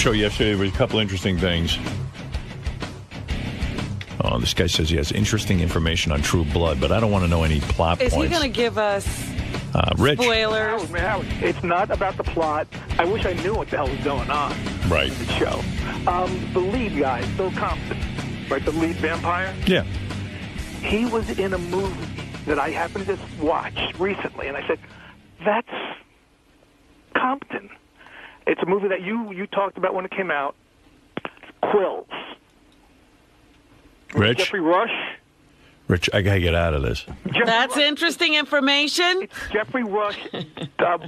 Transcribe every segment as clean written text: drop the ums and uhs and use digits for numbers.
show yesterday. There was a couple interesting things. Oh, this guy says he has interesting information on True Blood, but I don't want to know any plot points. Is he going to give us Rich? spoilers? Howard, it's not about the plot. I wish I knew what the hell was going on Right. in the show. The lead guy, Bill Compton, right, the lead vampire, Yeah. he was in a movie that I happened to watch recently, and I said, that's Compton. It's a movie that you talked about when it came out, Quills. Rich? Jeffrey Rush. Rich, I got to get out of this. That's interesting information. It's Jeffrey Rush,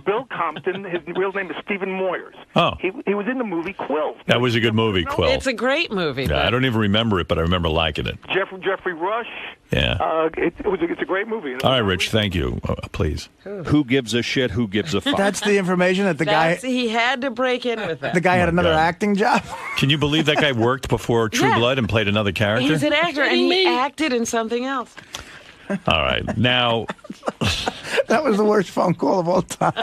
Bill Compton. His real name is Stephen Moyers. Oh. He was in the movie Quills. That was a good movie, Quill. It's a great movie. Yeah, I don't even remember it, but I remember liking it. Jeffrey Rush. Yeah. It's a great movie. All right, Rich, thank you. Please. Who gives a shit? Who gives a fuck? That's the information that the guy He had to break in with that. the guy had another God. acting job. Can you believe that guy worked before True Yeah. Blood and played another character? He's an actor, and he acted in something else. All right. Now, That was the worst phone call of all time.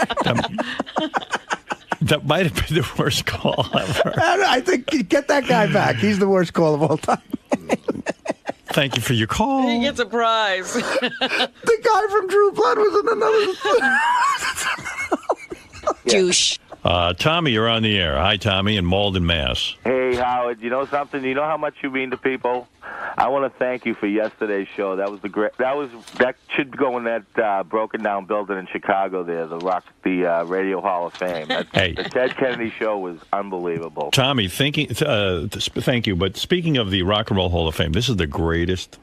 that might have been the worst call ever. I think get that guy back. He's the worst call of all time. Thank you for your call. He gets a prize. The guy from True Blood was in another. Douche. Tommy, you're on the air. Hi, Tommy, in Malden, Mass. Hey, Howard, you know something? You know how much you mean to people? I want to thank you for yesterday's show. That was that should go in that broken down building in Chicago there, the Radio Hall of Fame. Hey. The Ted Kennedy show was unbelievable. Tommy, thank you. But speaking of the Rock and Roll Hall of Fame, this is the greatest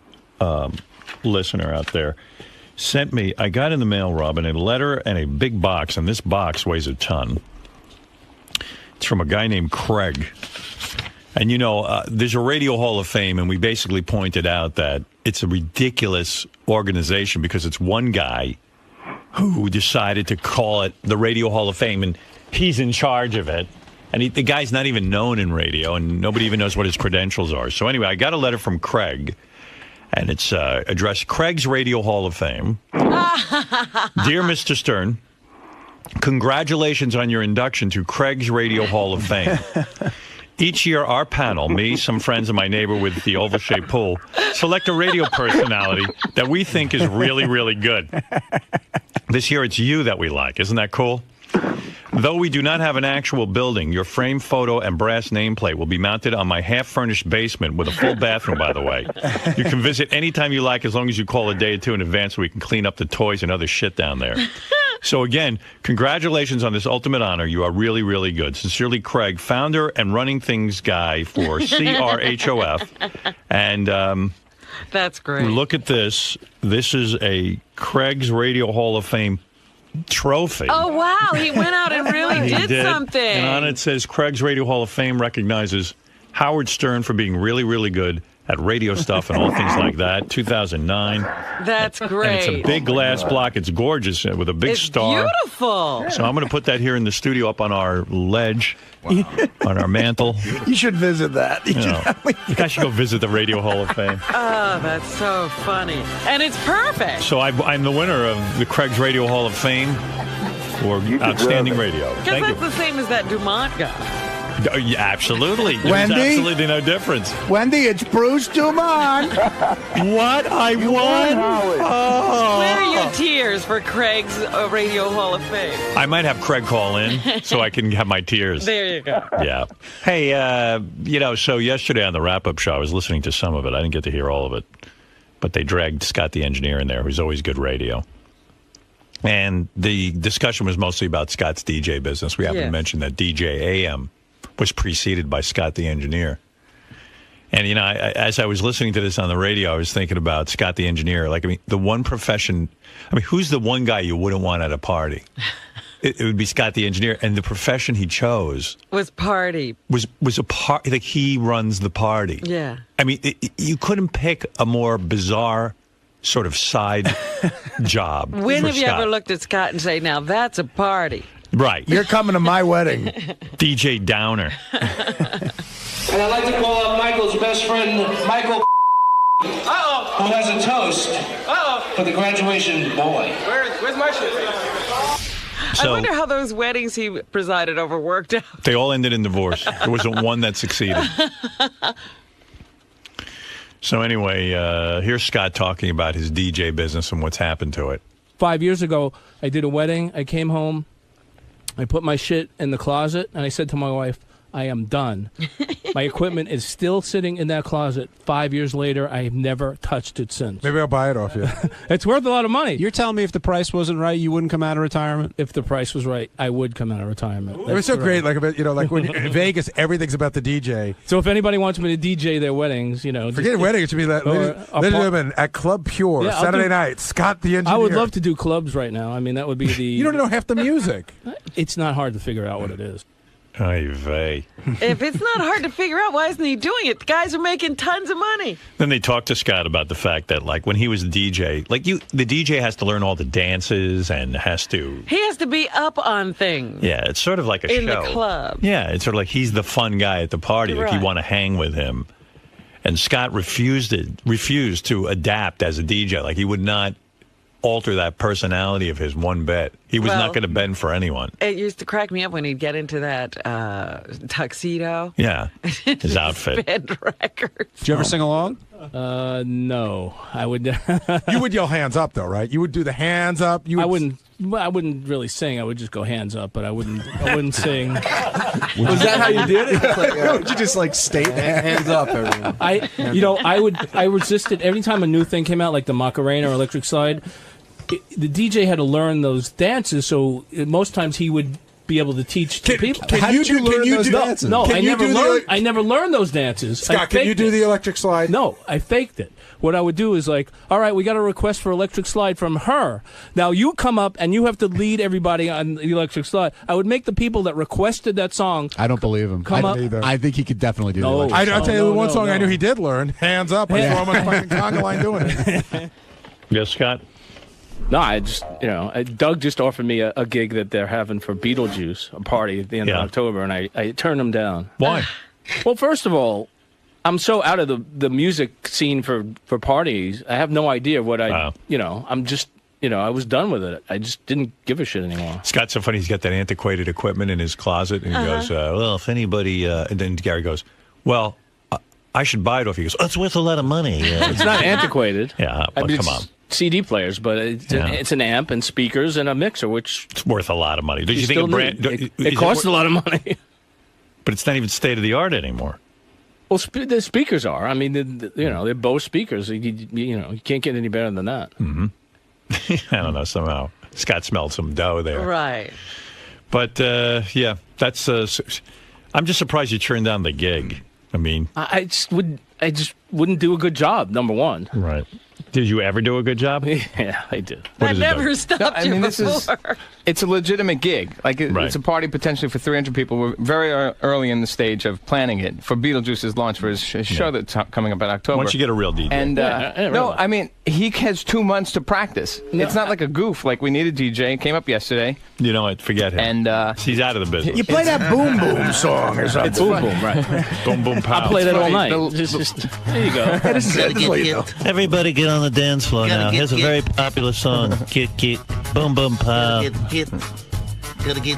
listener out there. Sent me, I got in the mail, Robin, a letter and a big box, and this box weighs a ton. It's from a guy named Craig. And, you know, there's a Radio Hall of Fame, and we basically pointed out that it's a ridiculous organization because it's one guy who decided to call it the Radio Hall of Fame, and he's in charge of it. And the guy's not even known in radio, and nobody even knows what his credentials are. So anyway, I got a letter from Craig, and it's addressed Craig's Radio Hall of Fame. Dear Mr. Stern, congratulations on your induction to Craig's Radio Hall of Fame. Each year, our panel, me, some friends, and my neighbor with the oval-shaped pool, select a radio personality that we think is really, really good. This year, it's you that we like. Isn't that cool? Though we do not have an actual building, your framed photo and brass nameplate will be mounted on my half-furnished basement with a full bathroom, by the way. You can visit anytime you like as long as you call a day or two in advance so we can clean up the toys and other shit down there. So again, congratulations on this ultimate honor. You are really, really good. Sincerely, Craig, founder and running things guy for CRHOF. And That's great. look at this. This is a Craig's Radio Hall of Fame trophy. Oh, wow. He went out and really He did something. And on it says, Craig's Radio Hall of Fame recognizes Howard Stern for being really, really good at radio stuff and all things like that. 2009. That's great. And it's a big glass block. It's gorgeous with a big It's star. beautiful. So I'm going to put that here in the studio up on our ledge, on our mantle. You should visit that. You guys should go visit the Radio Hall of Fame. Oh, that's so funny. And it's perfect. So I'm the winner of the Craig's Radio Hall of Fame for outstanding radio. Because Thank that's you. the same as that Dumont guy. Oh, yeah, absolutely. There's Wendy? absolutely no difference. Wendy, it's Bruce Dumont. What? I won? Oh. Where are your tears for Craig's Radio Hall of Fame? I might have Craig call in so I can have my tears. There you go. Yeah. Hey, so yesterday on the wrap-up show, I was listening to some of it. I didn't get to hear all of it. But they dragged Scott the engineer in there, who's always good radio. And the discussion was mostly about Scott's DJ business. We haven't mentioned that DJ AM was preceded by Scott the engineer. And, you know, as I was listening to this on the radio, I was thinking about Scott the engineer. Like, I mean, the one profession, who's the one guy you wouldn't want at a party? It would be Scott the engineer. And the profession he chose Was party. was a party. Like, he runs the party. Yeah. I mean, you couldn't pick a more bizarre sort of side job. When for have you Scott. ever looked at Scott and say, now that's a party? Right. You're coming to my wedding. DJ Downer. And I'd like to call up Michael's best friend, Michael, who has a toast for the graduation boy. Where's my shit? I wonder how those weddings he presided over worked out. They all ended in divorce. There wasn't one that succeeded. So anyway, here's Scott talking about his DJ business and what's happened to it. 5 years ago, I did a wedding. I came home. I put my shit in the closet, and I said to my wife, I am done. My equipment is still sitting in that closet. 5 years later, I have never touched it since. Maybe I'll buy it off you. It's worth a lot of money. You're telling me if the price wasn't right, you wouldn't come out of retirement? If the price was right, I would come out of retirement. It was so great, like when in Vegas, everything's about the DJ. So if anybody wants me to DJ their weddings, forget a wedding. It should be ladies and gentlemen at Club Pure Saturday night. Scott the engineer. I would love to do clubs right now. I mean, that would be the. You don't know half the music. It's not hard to figure out what it is. Ay vey. If it's not hard to figure out, why isn't he doing it? The guys are making tons of money. Then they talked to Scott about the fact that, like, when he was a DJ, the DJ has to learn all the dances and has to. He has to be up on things. Yeah, it's sort of like a show. In the club. Yeah, it's sort of like he's the fun guy at the party. Like, you want to hang with him. And Scott refused to adapt as a DJ. Like, he would not alter that personality of his one bit. He was not going to bend for anyone. It used to crack me up when he'd get into that tuxedo. Yeah, his outfit. Bend records. Did you ever sing along? No, I would. You would yell hands up though, right? You would do the hands up. I wouldn't really sing. I would just go hands up, but I wouldn't sing. Was that how you did it? Would you just state hands up, everyone? I resisted every time a new thing came out, like the Macarena or Electric Slide. The DJ had to learn those dances, so most times he would be able to teach the people. Can you do those dances? No, I never learned those dances. Scott, can you do the Electric Slide? No, I faked it. What I would do is all right, we got a request for Electric Slide from her. Now you come up and you have to lead everybody on the Electric Slide. I would make the people that requested that song. I don't believe him. Come up. I think he could definitely do that. I'll tell you the one song I knew he did learn. Hands up. I saw him on the fucking conga line doing it. Yes, Scott? No, I just, Doug just offered me a gig that they're having for Beetlejuice, a party at the end of October, and I turned him down. Why? Well, first of all, I'm so out of the music scene for parties. I have no idea what I'm just, I was done with it. I just didn't give a shit anymore. Scott's so funny. He's got that antiquated equipment in his closet, and he goes, well, if anybody, and then Gary goes, well, I should buy it off you. He goes, oh, it's worth a lot of money. It's not antiquated. Yeah, but come on. CD players, but it's an amp and speakers and a mixer, which it's worth a lot of money. Did you think it costs a lot of money? But it's not even state of the art anymore. Well, the speakers are. I mean, they're Bose speakers. You can't get any better than that. Mm-hmm. I don't know. Somehow Scott smelled some dough there, right? But that's. I'm just surprised you turned down the gig. I mean, I just wouldn't do a good job. Number one, right? Did you ever do a good job? Yeah, I did. That never stopped you before. It's a legitimate gig. It's a party potentially for 300 people. We're very early in the stage of planning it for Beetlejuice's launch for his show that's coming up in October. Once you get a real DJ. And I mean, he has 2 months to practice. No, it's not like a goof. Like, we need a DJ. It came up yesterday. You know what? Forget him. And he's out of the business. You play that Boom Boom song or something. It's Boom Boom, right? Boom Boom Pow. I play that all night. There you go. Everybody get on the dance floor now. Here's a very popular song. Get, boom, boom, pow. Get. Gotta get.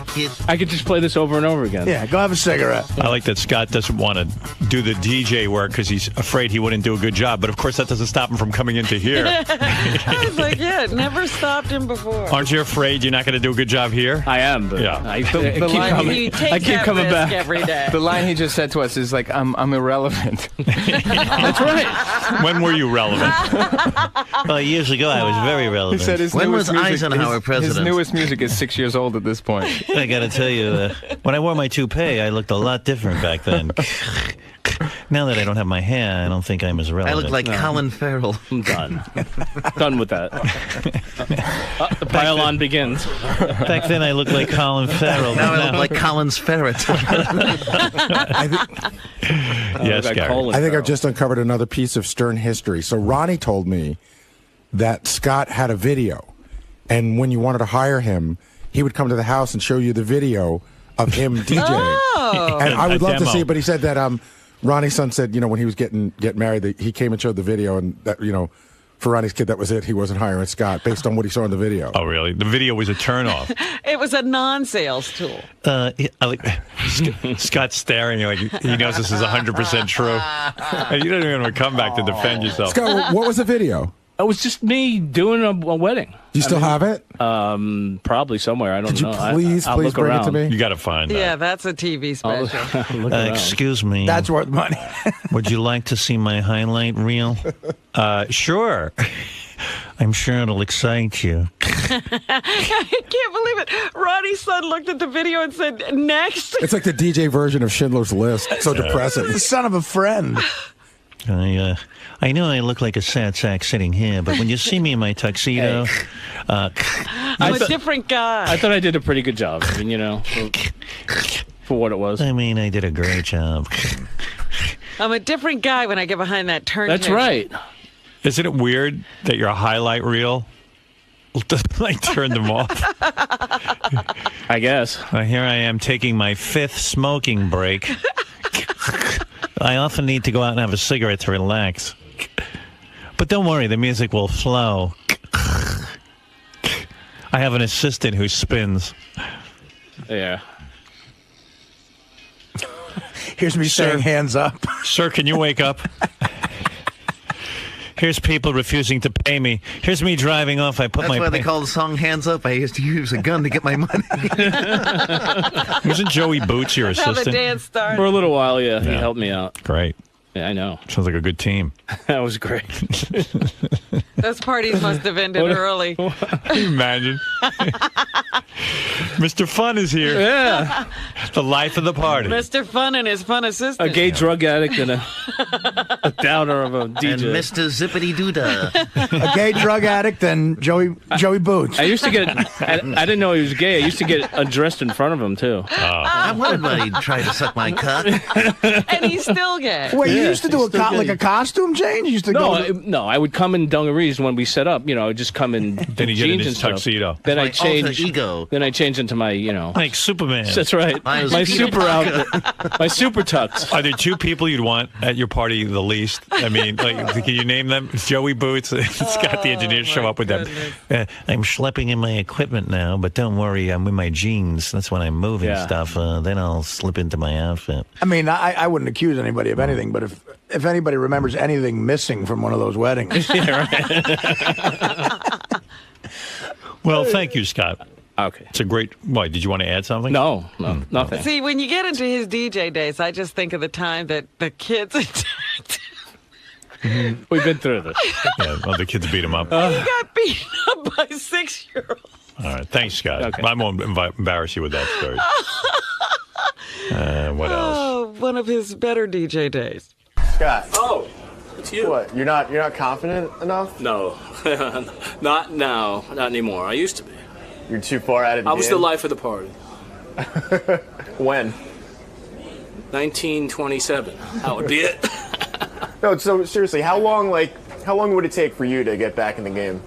I could just play this over and over again. Yeah, go have a cigarette. I like that Scott doesn't want to do the DJ work because he's afraid he wouldn't do a good job. But of course, that doesn't stop him from coming into here. I was like, it never stopped him before. Aren't you afraid you're not going to do a good job here? I am, but I keep coming back every day. The line he just said to us is like, I'm irrelevant. That's right. When were you relevant? Well, years ago, I was very relevant. He said his when was Eisenhower his president? His newest music is 6 years old at this point. I got to tell you, when I wore my toupee, I looked a lot different back then. Now that I don't have my hair, I don't think I'm as relevant. I look like Colin Farrell. I'm done. Done with that. The pile-on begins. Back then, I looked like Colin Farrell. Now I look like Colin's ferret. Yes, Gary. I think I've just uncovered another piece of Stern history. So Ronnie told me that Scott had a video, and when you wanted to hire him, he would come to the house and show you the video of him DJing. Oh. And I would love to see it, but he said that Ronnie's son said, when he was getting married, that he came and showed the video, and that, for Ronnie's kid, that was it. He wasn't hiring Scott based on what he saw in the video. Oh, really? The video was a turnoff. It was a non-sales tool. Scott's staring like he knows this is 100% true. And you don't even want to come back to defend yourself. Scott, what was the video? It was just me doing a wedding. Do you still have it? Probably somewhere. I don't know. Please look bring around. it to me? You got to find that. Yeah, that's a TV special. Excuse me. That's worth money. Would you like to see my highlight reel? Sure. I'm sure it'll excite you. I can't believe it. Ronnie's son looked at the video and said, next. It's like the DJ version of Schindler's List. So depressing. The son of a friend. I know I look like a sad sack sitting here, but when you see me in my tuxedo, I'm a different guy. I thought I did a pretty good job. I mean, for what it was. I mean, I did a great job. I'm a different guy when I get behind that turntable. That's right. Isn't it weird that your highlight reel like turned them off? I guess. Here I am taking my 5th smoking break. I often need to go out and have a cigarette to relax. But don't worry, the music will flow. I have an assistant who spins. Yeah. Here's me saying hands up. Sir, can you wake up? Here's people refusing to pay me. Here's me driving off. That's why they call the song Hands Up. I used to use a gun to get my money. Wasn't Joey Boots your assistant? How the dance started. For a little while, yeah. He helped me out. Great. Yeah, I know. Sounds like a good team. That was great. Those parties must have ended early. Can you imagine? Mr. Fun is here. Yeah. The life of the party. Mr. Fun and his fun assistant. A gay drug addict and a downer of a DJ. And Mr. Zippity Doodah. A gay drug addict and Joey Boots. I used to get, I didn't know he was gay. I used to get undressed in front of him, too. I wondered why he'd try to suck my cock. And he's still gay. Wait, you used to do like a costume change? You used to No, I would come in dungarees when we set up. I would just come in then he jeans get in his and tuxedo. Then I Like change. alter ego. Then I change into my, like Superman. That's right. My super outfit. My super tux. Are there 2 people you'd want at your party the least? I mean, like, can you name them? Joey Boots and Scott the engineer show up with them. I'm schlepping in my equipment now, but don't worry, I'm in my jeans. That's when I'm moving stuff. Then I'll slip into my outfit. I mean, I wouldn't accuse anybody of anything, but if anybody remembers anything missing from one of those weddings. Well, thank you, Scott. Okay. It's a great... Why, did you want to add something? No, nothing. See, when you get into his DJ days, I just think of the time that the kids attacked. We've been through this. Yeah, well, the kids beat him up. He got beaten up by 6-year-olds. All right, thanks, Scott. Okay. I won't embarrass you with that story. What else? Oh, one of his better DJ days. Scott. Oh, it's you. What? You're not confident enough? No, not now, not anymore. I used to be. You're too far out of the I was game? the life of the party. When? 1927. That would be it. No, so seriously, how long would it take for you to get back in the game?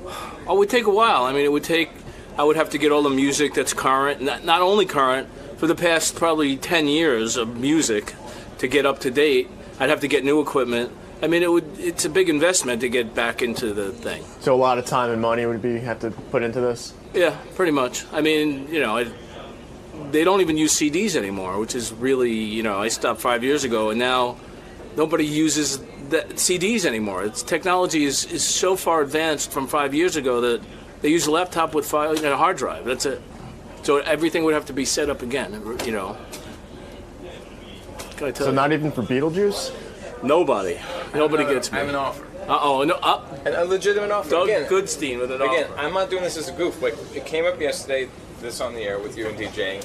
Oh, it would take a while. I mean, I would have to get all the music that's current, not only current, for the past probably 10 years of music to get up to date. I'd have to get new equipment. I mean, it's a big investment to get back into the thing. So a lot of time and money would have to put into this? Yeah, pretty much. I mean, they don't even use CDs anymore, which is really, I stopped 5 years ago, and now nobody uses CDs anymore. Technology is so far advanced from 5 years ago that they use a laptop with a hard drive. That's it. So everything would have to be set up again, Can I tell so you? Not even for Beetlejuice? Nobody gets me. I have an offer. A legitimate offer. Doug again, Goodstein with an offer. Again, I'm not doing this as a goof. Like, it came up yesterday, this on the air with you and DJing,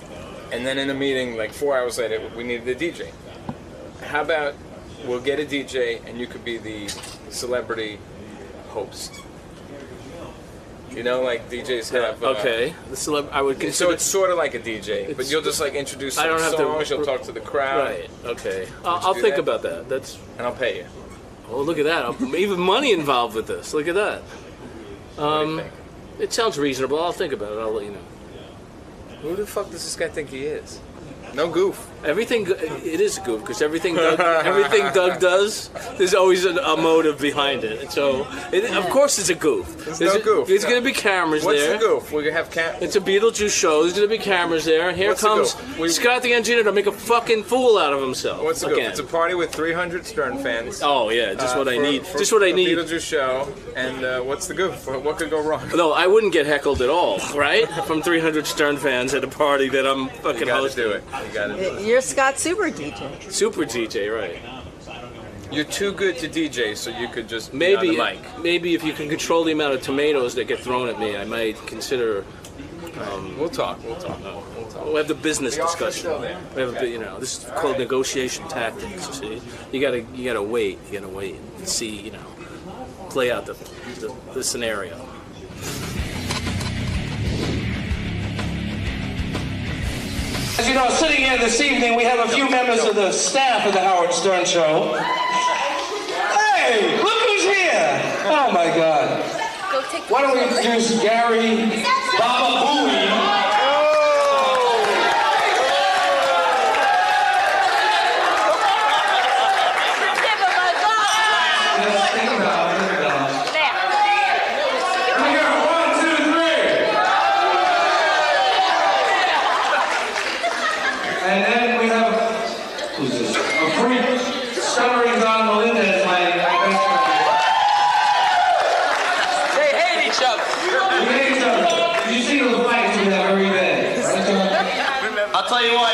and then in a meeting, like 4 hours later, we needed a DJ. How about we'll get a DJ and you could be the celebrity host? Like DJs have. Okay. I would consider. So it's sort of like a DJ, but you'll just like introduce some songs. You'll talk to the crowd. Right. Okay. I'll think about that. And I'll pay you. Oh, look at that! Even money involved with this. Look at that. What do you think? It sounds reasonable. I'll think about it. I'll let you know. Who the fuck does this guy think he is? No goof. Everything, it is a goof, because everything Doug does, there's always a motive behind it. And so, of course it's a goof. There's no goof. There's going to be cameras there. What's the goof? We're going to have It's a Beetlejuice show. There's going to be cameras there. Here comes Scott the engineer to make a fucking fool out of himself. What's the goof? It's a party with 300 Stern fans. Oh, yeah, just what I need. Just what I need. Beetlejuice show. And what's the goof? What could go wrong? No, I wouldn't get heckled at all, right? From 300 Stern fans at a party that I'm fucking hosting. You gotta do it. You're Scott Super DJ. Super DJ, right. You're too good to DJ, so you could just maybe be on the mic. Maybe if you can control the amount of tomatoes that get thrown at me, I might consider. We'll talk. We'll have the business discussion. We have this is called negotiation tactics. You see, you gotta wait. You gotta wait and see. Play out the scenario. As you know, sitting here this evening, we have a few members of the staff of the Howard Stern Show. Hey, look who's here! Oh my God. Why don't we introduce Gary Baba Booey? I'll tell you what,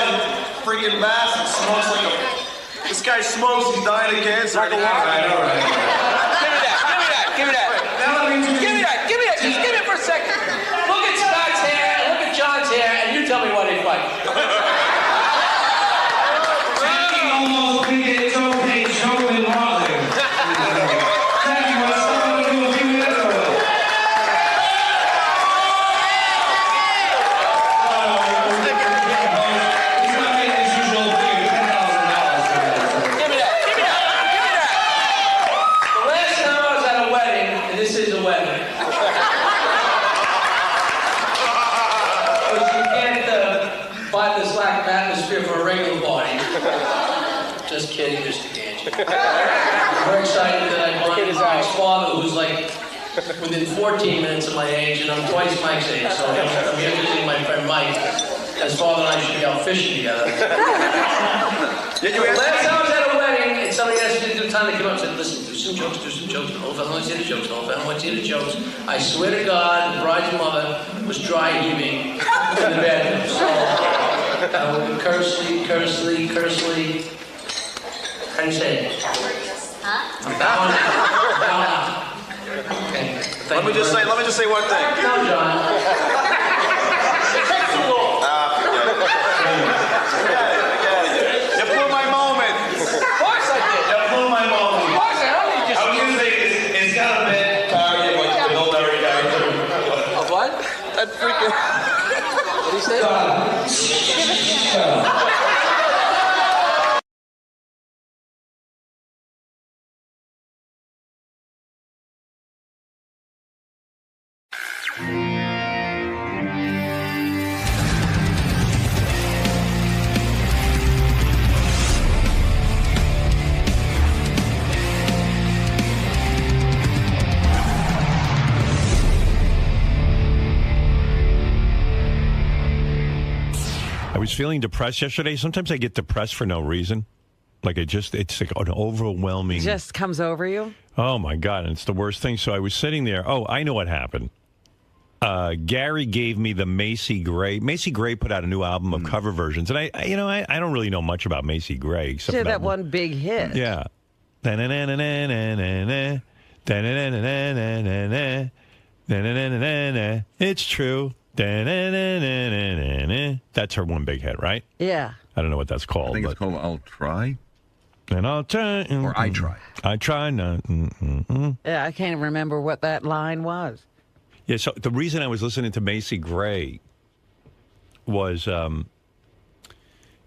freaking bastard smokes like a... This guy smokes, he's dying of cancer. Like a walker. I know, right? Give me that. Just give me it for a second. Look at Scott's hair, and look at John's hair, and you tell me what they like. Jackie almost beat its own page, Joe and Marley. Jackie, what's someone to do a few minutes ago? Just kidding, Mr. Ganji. I'm very excited that I brought Mike's father, who's like within 14 minutes of my age, and I'm twice Mike's age, so I'm here visiting my friend Mike. His father and I should be out fishing together. Last time I was at a wedding, and somebody asked me to do time to come up and said, listen, do some jokes. The whole family wants to hear the jokes. I swear to God, the bride's mother was dry heaving in the bedroom. So, cursely. How do you say it? Huh? I'm bowing out. Okay. Let me just say one thing. No, John. You blew my moment. Of course I did. You blew my moment. Of course I only just. I was going to say, it's got a bit like the military character. Of what? That freaking. What do you say? I was feeling depressed yesterday. Sometimes I get depressed for no reason. Like it's like an overwhelming... Just comes over you? Oh, my God. And it's the worst thing. So I was sitting there. Oh, I know what happened. Gary gave me the Macy Gray. Macy Gray put out a new album of cover versions. And I don't really know much about Macy Gray. Except She had for that one big hit. Yeah. It's true. That's her one big hit, right? Yeah. I don't know what that's called. I think it's called I'll Try. And I'll try. Or I Try. I try not. Yeah, I can't remember what that line was. Yeah, so the reason I was listening to Macy Gray was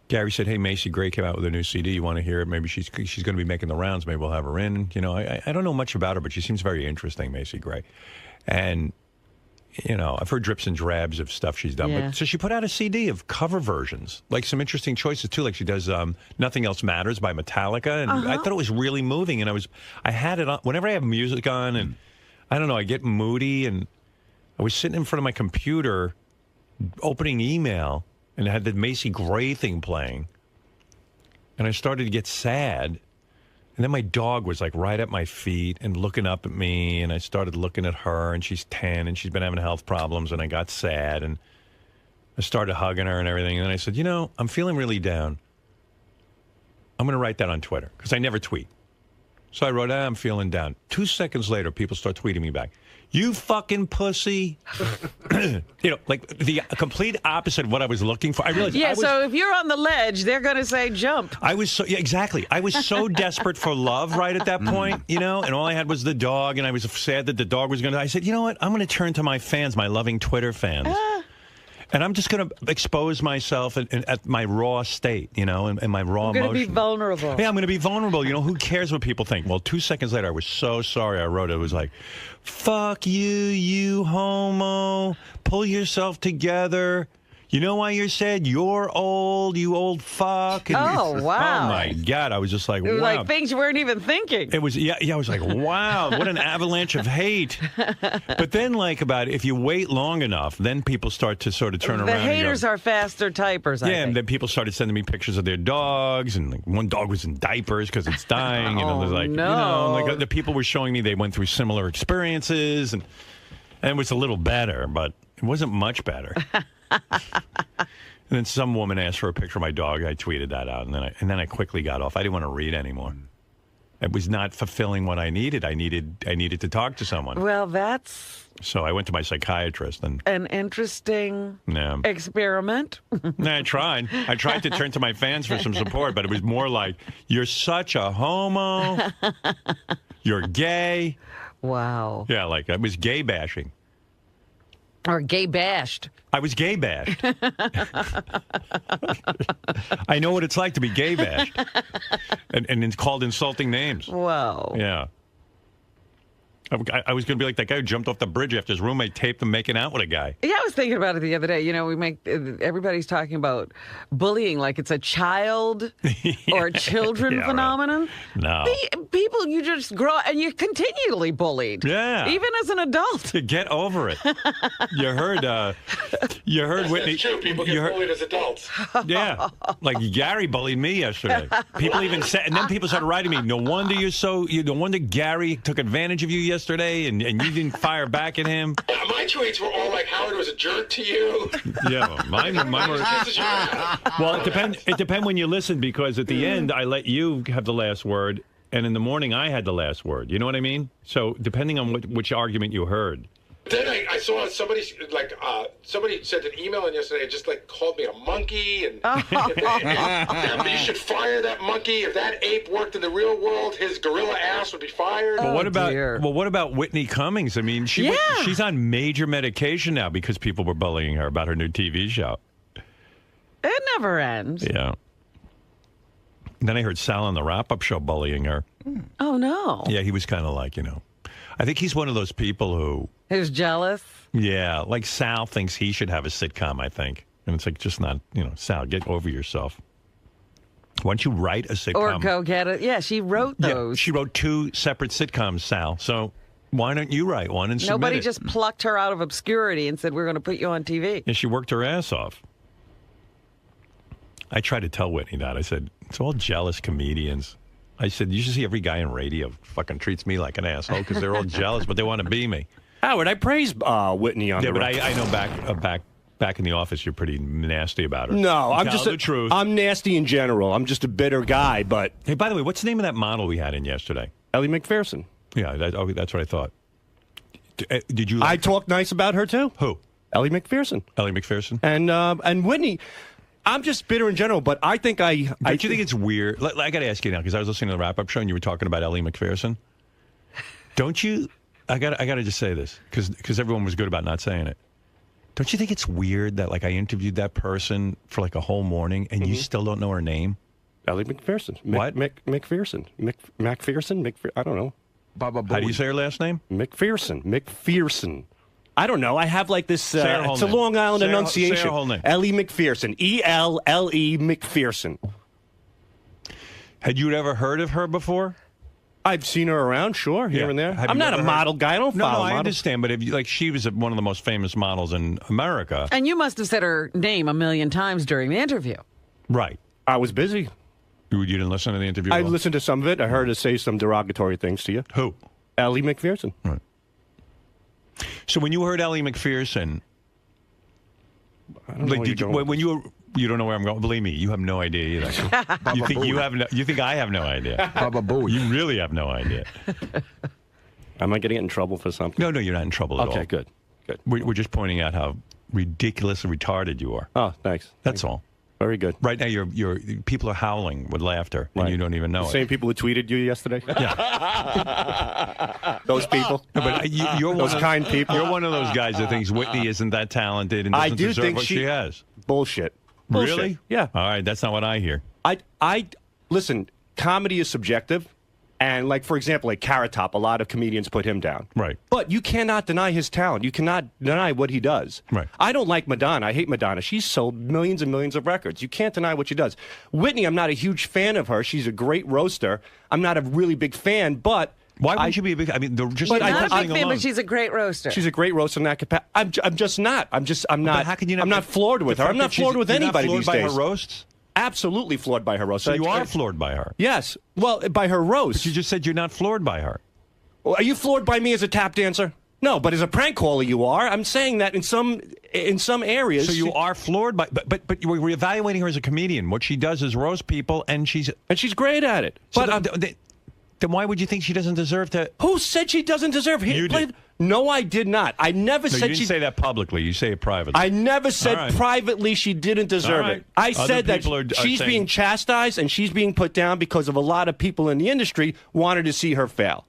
Gary said, hey, Macy Gray came out with a new CD. You want to hear it? Maybe she's going to be making the rounds. Maybe we'll have her in. You know, I don't know much about her, but she seems very interesting, Macy Gray. And you know, I've heard drips and drabs of stuff she's done. Yeah. But so she put out a CD of cover versions, like some interesting choices too. Like she does "Nothing Else Matters" by Metallica, and I thought it was really moving. And I had it on whenever I have music on, and I don't know, I get moody, and I was sitting in front of my computer, opening email, and I had the Macy Gray thing playing, and I started to get sad. And then my dog was like right at my feet and looking up at me, and I started looking at her, and she's 10, and she's been having health problems, and I got sad, and I started hugging her and everything. And then I said, you know, I'm feeling really down. I'm going to write that on Twitter, because I never tweet. So I wrote, I'm feeling down. 2 seconds later, people start tweeting me back. You fucking pussy. You know, like the complete opposite of what I was looking for. I realized so if you're on the ledge, they're going to say jump. I was so, yeah, exactly. I was so desperate for love right at that point, you know, and all I had was the dog, and I was sad that the dog was going to, I said, you know what? I'm going to turn to my fans, my loving Twitter fans. And I'm just going to expose myself at my raw state, you know, and my raw emotion. You're going to be vulnerable. Yeah, I'm going to be vulnerable. You know, who cares what people think? Well, 2 seconds later, I was so sorry I wrote it. It was like, fuck you, you homo. Pull yourself together. You know why you're sad? You're old, you old fuck. And, oh, wow. Oh, my God. I was just like, it was wow. like things you weren't even thinking. It was, yeah, I was like, wow, what an avalanche of hate. But then, like, if you wait long enough, then people start to sort of turn around. The haters are faster typers, I think. And then people started sending me pictures of their dogs, and like, one dog was in diapers because it's dying. And there's like, no. You know, like the people were showing me they went through similar experiences, and it was a little better, but it wasn't much better. And then some woman asked for a picture of my dog. I tweeted that out, and then I quickly got off. I didn't want to read anymore. It was not fulfilling what I needed. I needed to talk to someone. Well, that's so I went to my psychiatrist, and an interesting experiment. I tried. I tried to turn to my fans for some support, but it was more like, "You're such a homo. You're gay." Wow. Yeah, like I was gay bashing. Or gay bashed. I was gay bashed. I know what it's like to be gay bashed. And it's called insulting names. Wow. Yeah. I was going to be like that guy who jumped off the bridge after his roommate taped him making out with a guy. Yeah, I was thinking about it the other day. You know, everybody's talking about bullying like it's a child or children phenomenon. Right. No. People, you just grow and you're continually bullied. Yeah. Even as an adult. Get over it. You heard Whitney. That's true. People get bullied as adults. Yeah. Like Gary bullied me yesterday. People even said, and then people started writing me, no wonder Gary took advantage of you yesterday, and you didn't fire back at him. My tweets were all like, Howard was a jerk to you. Yeah, mine were. Well, it depends when you listen, because at the end I let you have the last word, and in the morning I had the last word. You know what I mean? So depending on which argument you heard. Then I saw somebody sent an email in yesterday and just like called me a monkey, and you should fire that monkey. If that ape worked in the real world, his gorilla ass would be fired. Well, what about Whitney Cummings? I mean, she's on major medication now because people were bullying her about her new TV show. It never ends. Yeah. Then I heard Sal on the wrap-up show bullying her. Oh, no. Yeah, he was kind of like, I think he's one of those people who... Who's jealous? Yeah, like Sal thinks he should have a sitcom, I think. And it's like, just not, Sal, get over yourself. Why don't you write a sitcom? Or go get it. Yeah, she wrote those. Yeah, she wrote 2 separate sitcoms, Sal. So why don't you write one and submit it? Nobody just plucked her out of obscurity and said, we're going to put you on TV. Yeah, she worked her ass off. I tried to tell Whitney that. I said, it's all jealous comedians. I said, you should see every guy in radio fucking treats me like an asshole because they're all jealous, but they want to be me. Howard, I praise Whitney on the but I know back in the office, you're pretty nasty about her. No, I'm just the truth. I'm nasty in general. I'm just a bitter guy, but... Hey, by the way, what's the name of that model we had in yesterday? Ellie McPherson. Yeah, that's what I thought. Did you... I talked nice about her, too. Who? Ellie McPherson. Ellie McPherson? And Whitney... I'm just bitter in general, but I think Don't you think it's weird? I got to ask you now, because I was listening to the wrap-up show and you were talking about Ellie McPherson. Don't you... I got to just say this, because everyone was good about not saying it. Don't you think it's weird that, like, I interviewed that person for, like, a whole morning and you still don't know her name? Ellie McPherson. What? McPherson. McPherson? I don't know. How do you say her last name? McPherson. I don't know. I have like this. It's a Long Island enunciation. Say her whole name. Ellie McPherson. E-L-L-E McPherson. Had you ever heard of her before? I've seen her around, sure, here and there. I'm not a model guy. I don't follow models. I understand, but she was one of the most famous models in America. And you must have said her name a million times during the interview. Right. I was busy. You didn't listen to the interview? I listened to some of it. I heard her say some derogatory things to you. Who? Ellie McPherson. Right. So when you heard Ellie McPherson, when you don't know where I'm going. Believe me, you have no idea either. You think I have no idea? You really have no idea. Am I getting in trouble for something? No, you're not in trouble at all. Okay, good. We're just pointing out how ridiculous and retarded you are. Oh, thanks. That's all. Very good. Right now, people are howling with laughter, and you don't even know the it. Same people who tweeted you yesterday? Yeah. Those people? No, but you're those kind people? You're one of those guys that thinks Whitney isn't that talented and doesn't deserve what she has. Bullshit. Really? Yeah. All right, that's not what I hear. Listen, comedy is subjective. And, like, for example, like Carrot Top, a lot of comedians put him down. Right. But you cannot deny his talent. You cannot deny what he does. Right. I don't like Madonna. I hate Madonna. She's sold millions and millions of records. You can't deny what she does. Whitney, I'm not a huge fan of her. She's a great roaster. I'm not a really big fan, but... Why wouldn't you be a big... I mean, she's not a big fan, but she's a great roaster. She's a great roaster in that capacity. I'm just not. I'm not... But how can you not... I'm not floored with her. I'm not floored with anybody these days. You're not floored by her roasts? Absolutely floored by her roast. So you are floored by her? Yes. Well, by her roast. But you just said you're not floored by her. Well, are you floored by me as a tap dancer? No, but as a prank caller you are. I'm saying that in some areas. So you are floored by... But we're evaluating her as a comedian. What she does is roast people, and she's great at it. So then why would you think she doesn't deserve to... Who said she doesn't deserve... You did. No, I did not. I never said you didn't say that publicly. You say it privately. I never said privately she didn't deserve it. I said that she's being chastised and she's being put down because of a lot of people in the industry wanted to see her fail.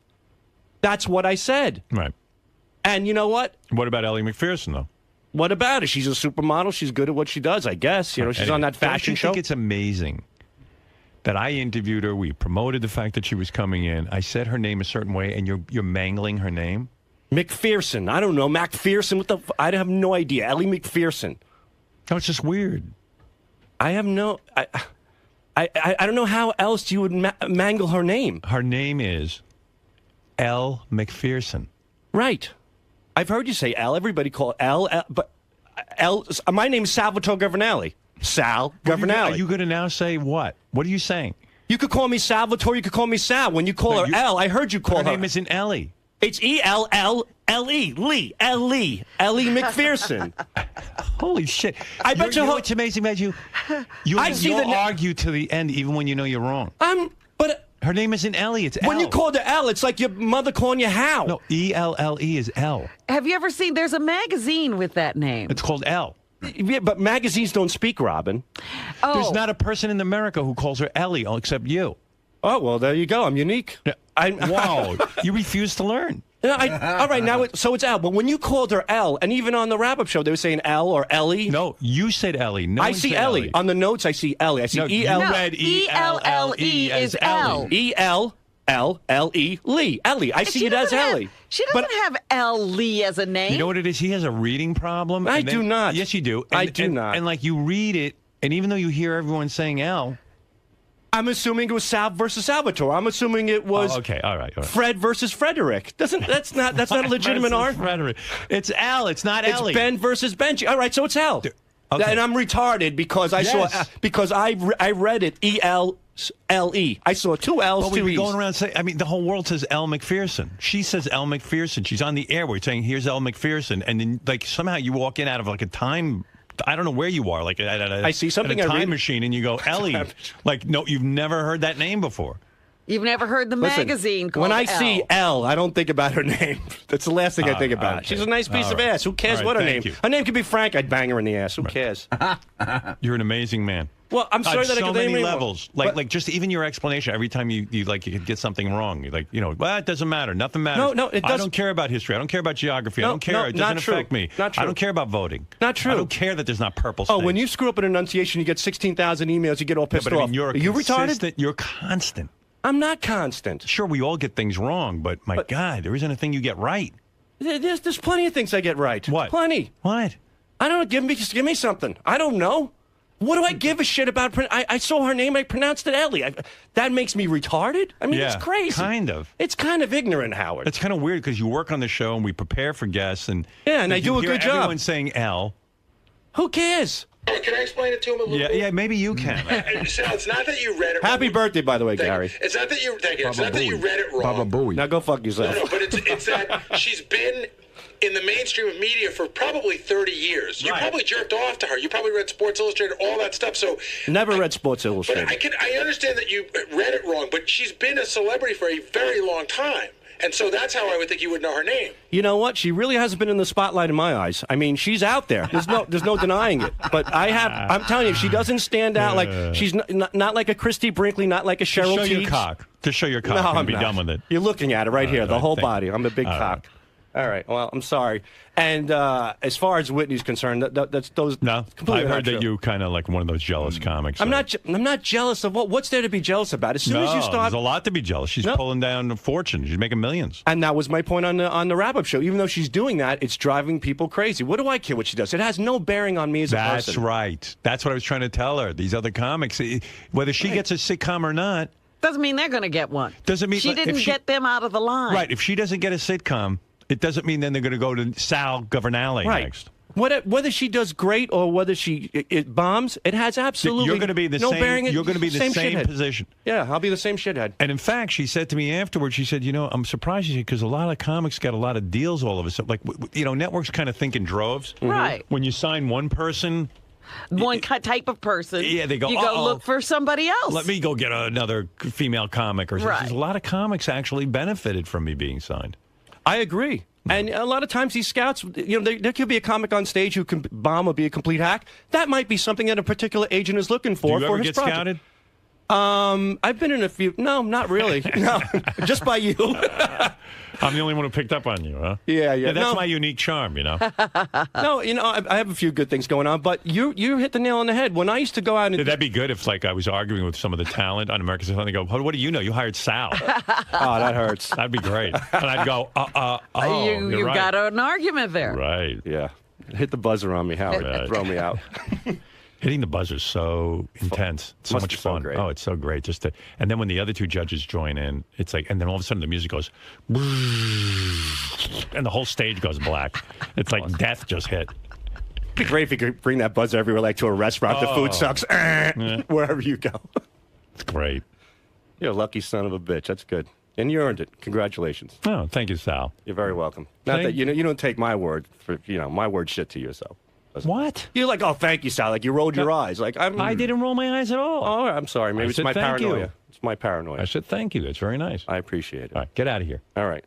That's what I said. Right. And you know what? What about Ellie McPherson, though? What about her? She's a supermodel. She's good at what she does, I guess. You know, she's on that fashion show. I think it's amazing that I interviewed her. We promoted the fact that she was coming in. I said her name a certain way, and you're mangling her name? McPherson. I don't know. McPherson. I have no idea. Ellie McPherson. No, it's just weird. I have no... I don't know how else you would mangle her name. Her name is Elle McPherson. Right. I've heard you say Elle. Everybody call Elle. But Elle... My name's Salvatore Governale. Sal Governale. Are you going to now say what? What are you saying? You could call me Salvatore. You could call me Sal. When you call her Elle, I heard you call her... Her name isn't Ellie. It's E-L-L-L-E. Lee. Ellie. Ellie McPherson. Holy shit. I bet you... what's amazing about you? You'll argue to the end even when you know you're wrong. But... Her name isn't Ellie, it's Elle. When you called her Elle, it's like your mother calling you Hal. No, E-L-L-E is Elle. Have you ever seen... There's a magazine with that name. It's called Elle. Yeah, but magazines don't speak, Robin. Oh. There's not a person in America who calls her Ellie except you. Oh, well, there you go. I'm unique. Wow. You refuse to learn. All right, now so it's Elle. But when you called her Elle, and even on the wrap-up show, they were saying Elle or Ellie. No, you said Ellie. No, I see Ellie. On the notes, I see Ellie. I see E-L. You read E-L-L-E as Ellie. E-L-L-E. Lee. Ellie. I see it as Ellie. She doesn't have Elle Lee as a name. You know what it is? He has a reading problem. I do not. Yes, you do. I do not. And like you read it, and even though you hear everyone saying Elle, I'm assuming it was Sal versus Salvatore. I'm assuming it was okay. All right. Fred versus Frederick. That's not a legitimate argument. Frederick. It's Elle. It's not Ellie. It's Ben versus Benji. All right, so it's Elle. Okay. And I'm retarded because I saw I read it E-L-L-E. I saw two L's, well, two we're E's. going around saying, I mean, the whole world says Elle McPherson. She says Elle McPherson. She's on the air. We're saying, here's Elle McPherson. And then, like, somehow you walk in out of, like, a time... I don't know where you are, like I see something at a time machine, and you go, Ellie. Like, no, you've never heard that name before. You've never heard the magazine called When I Elle. see Elle, I don't think about her name. That's the last thing I think about. Okay. She's a nice piece of ass. Who cares what her name? Her name could be Frank. I'd bang her in the ass. Who cares? You're an amazing man. Well, I'm sorry that I so could many levels. Like just even your explanation. Every time you get something wrong, you're like, well, it doesn't matter. Nothing matters. No, it doesn't. I don't care about history. I don't care about geography. I don't care. It doesn't affect me. Not true. I don't care about voting. Not true. I don't care that there's not purple states. Oh, when you screw up an enunciation, you get 16,000 emails. You get all pissed but off. I mean, Are you retarded? You're constant. I'm not constant. Sure, we all get things wrong, but my God, there isn't a thing you get right. There's plenty of things I get right. What? Plenty. What? I don't know. Give me something. I don't know. What do I give a shit about? I saw her name. I pronounced it Ellie. That makes me retarded? I mean, it's crazy. Kind of. It's kind of ignorant, Howard. It's kind of weird because you work on the show and we prepare for guests. And I do a good job. Everyone's saying L. Who cares? Can I explain it to him a little bit? Yeah, maybe you can. Sal, it's not that you read it wrong. Happy birthday, by the way, Gary. It's not that you. Thank you. It's not that you read it wrong. Baba Booey. Now go fuck yourself. No, but it's that she's been in the mainstream of media for probably 30 years. You probably jerked off to her. You probably read Sports Illustrated, all that stuff. So never read Sports Illustrated. But I understand that you read it wrong, but she's been a celebrity for a very long time. And so that's how I would think you would know her name. You know what? She really hasn't been in the spotlight in my eyes. I mean, she's out there. There's no denying it. But I'm telling you, she doesn't stand out like she's not like a Christy Brinkley, not like a Cheryl Show Teague. your cock. Just show your cock and be done with it. You're looking at it right here, the whole body. I'm a big cock. All right. Well, I'm sorry. And as far as Whitney's concerned, that's those. No, I heard that you kind of like one of those jealous comics. I'm not jealous of what's there to be jealous about. As soon as you start, there's a lot to be jealous. She's pulling down a fortune. She's making millions. And that was my point on the wrap-up show. Even though she's doing that, it's driving people crazy. What do I care what she does? It has no bearing on me as a person. That's right. That's what I was trying to tell her. These other comics, whether she gets a sitcom or not, doesn't mean they're going to get one. Doesn't mean she didn't get them out of the line. Right. If she doesn't get a sitcom, it doesn't mean then they're going to go to Sal Governale next. Whether she does great or whether it bombs, it has absolutely you're going to be no bearing. You're going to be the same position. Yeah, I'll be the same shithead. And in fact, she said to me afterwards, she said, I'm surprised because a lot of comics got a lot of deals all of a sudden. Like, networks kind of think in droves. Right. When you sign one person, one type of person, they go, you go look for somebody else. Let me go get another female comic or something. Right. A lot of comics actually benefited from me being signed. I agree. And a lot of times these scouts, there could be a comic on stage who can bomb or be a complete hack. That might be something that a particular agent is looking for. Do you ever get scouted? I've been in a few. No, not really. No, just by you. I'm the only one who picked up on you, huh? Yeah. That's my unique charm, No, I have a few good things going on, but you hit the nail on the head. When I used to go out and... That'd be good if, I was arguing with some of the talent on America's Funny. They go, what do you know? You hired Sal. Oh, that hurts. That'd be great. And I'd go, you right. got an argument there. Right. Yeah. Hit the buzzer on me, Howard. Right. Throw me out. Hitting the buzzer is so intense. It's so much fun. So it's so great. And then when the other two judges join in, it's like, and then all of a sudden the music goes, and the whole stage goes black. It's like death just hit. It'd be great if you could bring that buzzer everywhere, like to a restaurant. The food sucks. Wherever you go. It's great. You're a lucky son of a bitch. That's good. And you earned it. Congratulations. Oh, thank you, Sal. You're very welcome. Not that you don't take my word for my word shit to you, so. What? You're like, oh, thank you, Sal. Like, you rolled your eyes. Like, I didn't roll my eyes at all. Oh, I'm sorry. Maybe it's my paranoia. You. It's my paranoia. I said thank you. That's very nice. I appreciate it. All right, get out of here. All right.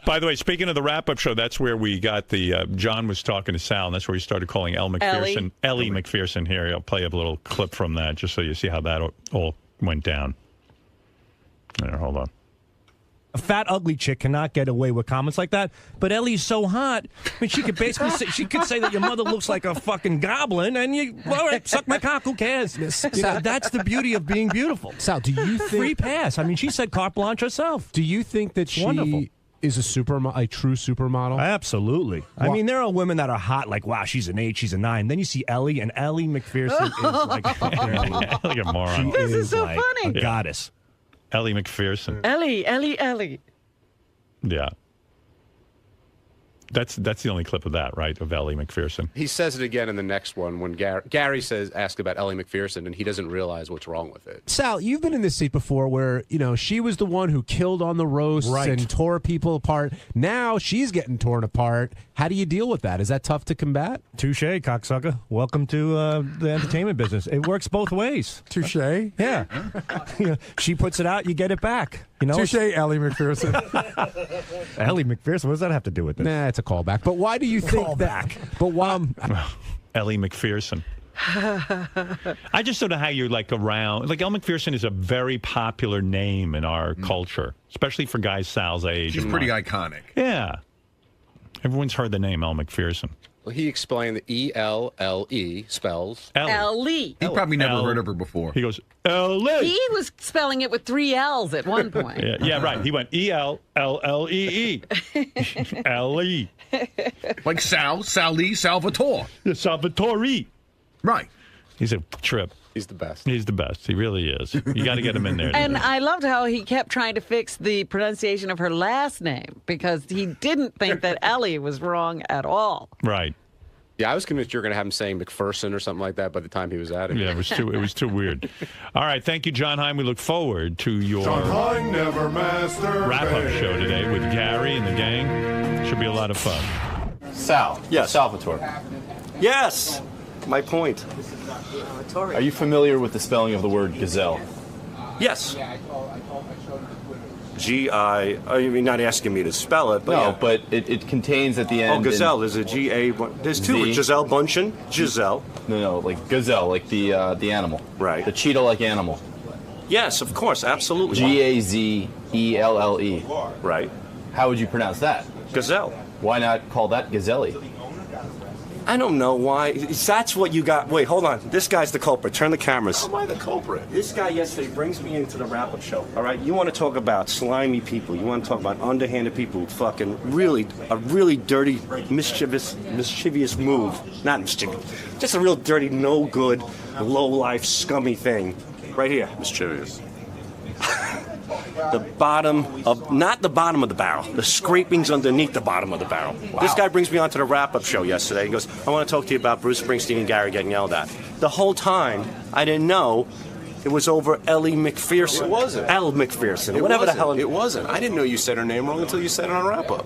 By the way, speaking of the wrap-up show, that's where we got the John was talking to Sal, and that's where he started calling Ellie McPherson here. I'll play a little clip from that just so you see how that all went down. There, hold on. A fat, ugly chick cannot get away with comments like that. But Ellie's so hot. I mean, she could basically say that your mother looks like a fucking goblin, and all right, suck my cock. Who cares? That's the beauty of being beautiful. Sal, do you think free pass? I mean, she said carte blanche herself. Do you think that she is a true supermodel? Absolutely. I mean, there are women that are hot, like, wow, she's an 8, she's a 9. Then you see Ellie, and Ellie McPherson is like a moron. This is so like funny. A goddess. Ellie McPherson. Ellie. Yeah. That's the only clip of that, right, of Ellie McPherson. He says it again in the next one when Gary asks about Ellie McPherson, and he doesn't realize what's wrong with it. Sal, you've been in this seat before where, she was the one who killed on the roasts and tore people apart. Now she's getting torn apart. How do you deal with that? Is that tough to combat? Touche, cocksucker. Welcome to the entertainment business. It works both ways. Touche. Yeah. She puts it out, you get it back. Touche, Ellie McPherson. Ellie McPherson, what does that have to do with this? Nah, it's a callback. But why do you think that? But why? Ellie McPherson. I just don't know how you're around. Ellie McPherson is a very popular name in our culture, especially for guys Sal's age. She's pretty iconic. Yeah. Everyone's heard the name Elle McPherson. Well, he explained that E-L-L-E spells... Ellie. He probably never heard of her before. He goes, Ellie. He was spelling it with 3 L's at one point. Yeah, right. He went E-L-L-L-E-E. Ellie. Like Sally, Salvatore. Salvatore. Right. He's a trip. He's the best. He's the best. He really is. You got to get him in there. And I loved how he kept trying to fix the pronunciation of her last name because he didn't think that Ellie was wrong at all. Right. Yeah, I was convinced you were going to have him saying McPherson or something like that by the time he was at it. Yeah, it was too weird. All right, thank you, John Hein. We look forward to your wrap-up show today with Gary and the gang. Should be a lot of fun. Sal. Yes. Salvatore. Yes. My point. Are you familiar with the spelling of the word gazelle? Yes. G-I... You're not asking me to spell it, but no, yeah. But it contains at the end... Oh, gazelle. There's a G-A... There's two. Giselle Bundchen. Giselle. No, like gazelle, like the animal. Right. The cheetah-like animal. Yes, of course. Absolutely. G-A-Z-E-L-L-E. Right. How would you pronounce that? Gazelle. Why not call that gazelle? I don't know why. That's what you got. Wait, hold on. This guy's the culprit. Turn the cameras. How am I the culprit? This guy yesterday brings me into the wrap-up show. All right, you want to talk about slimy people. You want to talk about underhanded people who fucking a really dirty, mischievous move. Not mischievous. Just a real dirty, no good, low-life, scummy thing. Right here. Mischievous. The bottom of, not the bottom of the barrel, the scrapings underneath the bottom of the barrel. Wow. This guy brings me onto the wrap-up show yesterday. He goes, I want to talk to you about Bruce Springsteen and Gary getting yelled at. The whole time, I didn't know it was over Ellie McPherson. It wasn't. Elle McPherson, whatever the hell. It wasn't. I didn't know you said her name wrong until you said it on wrap-up.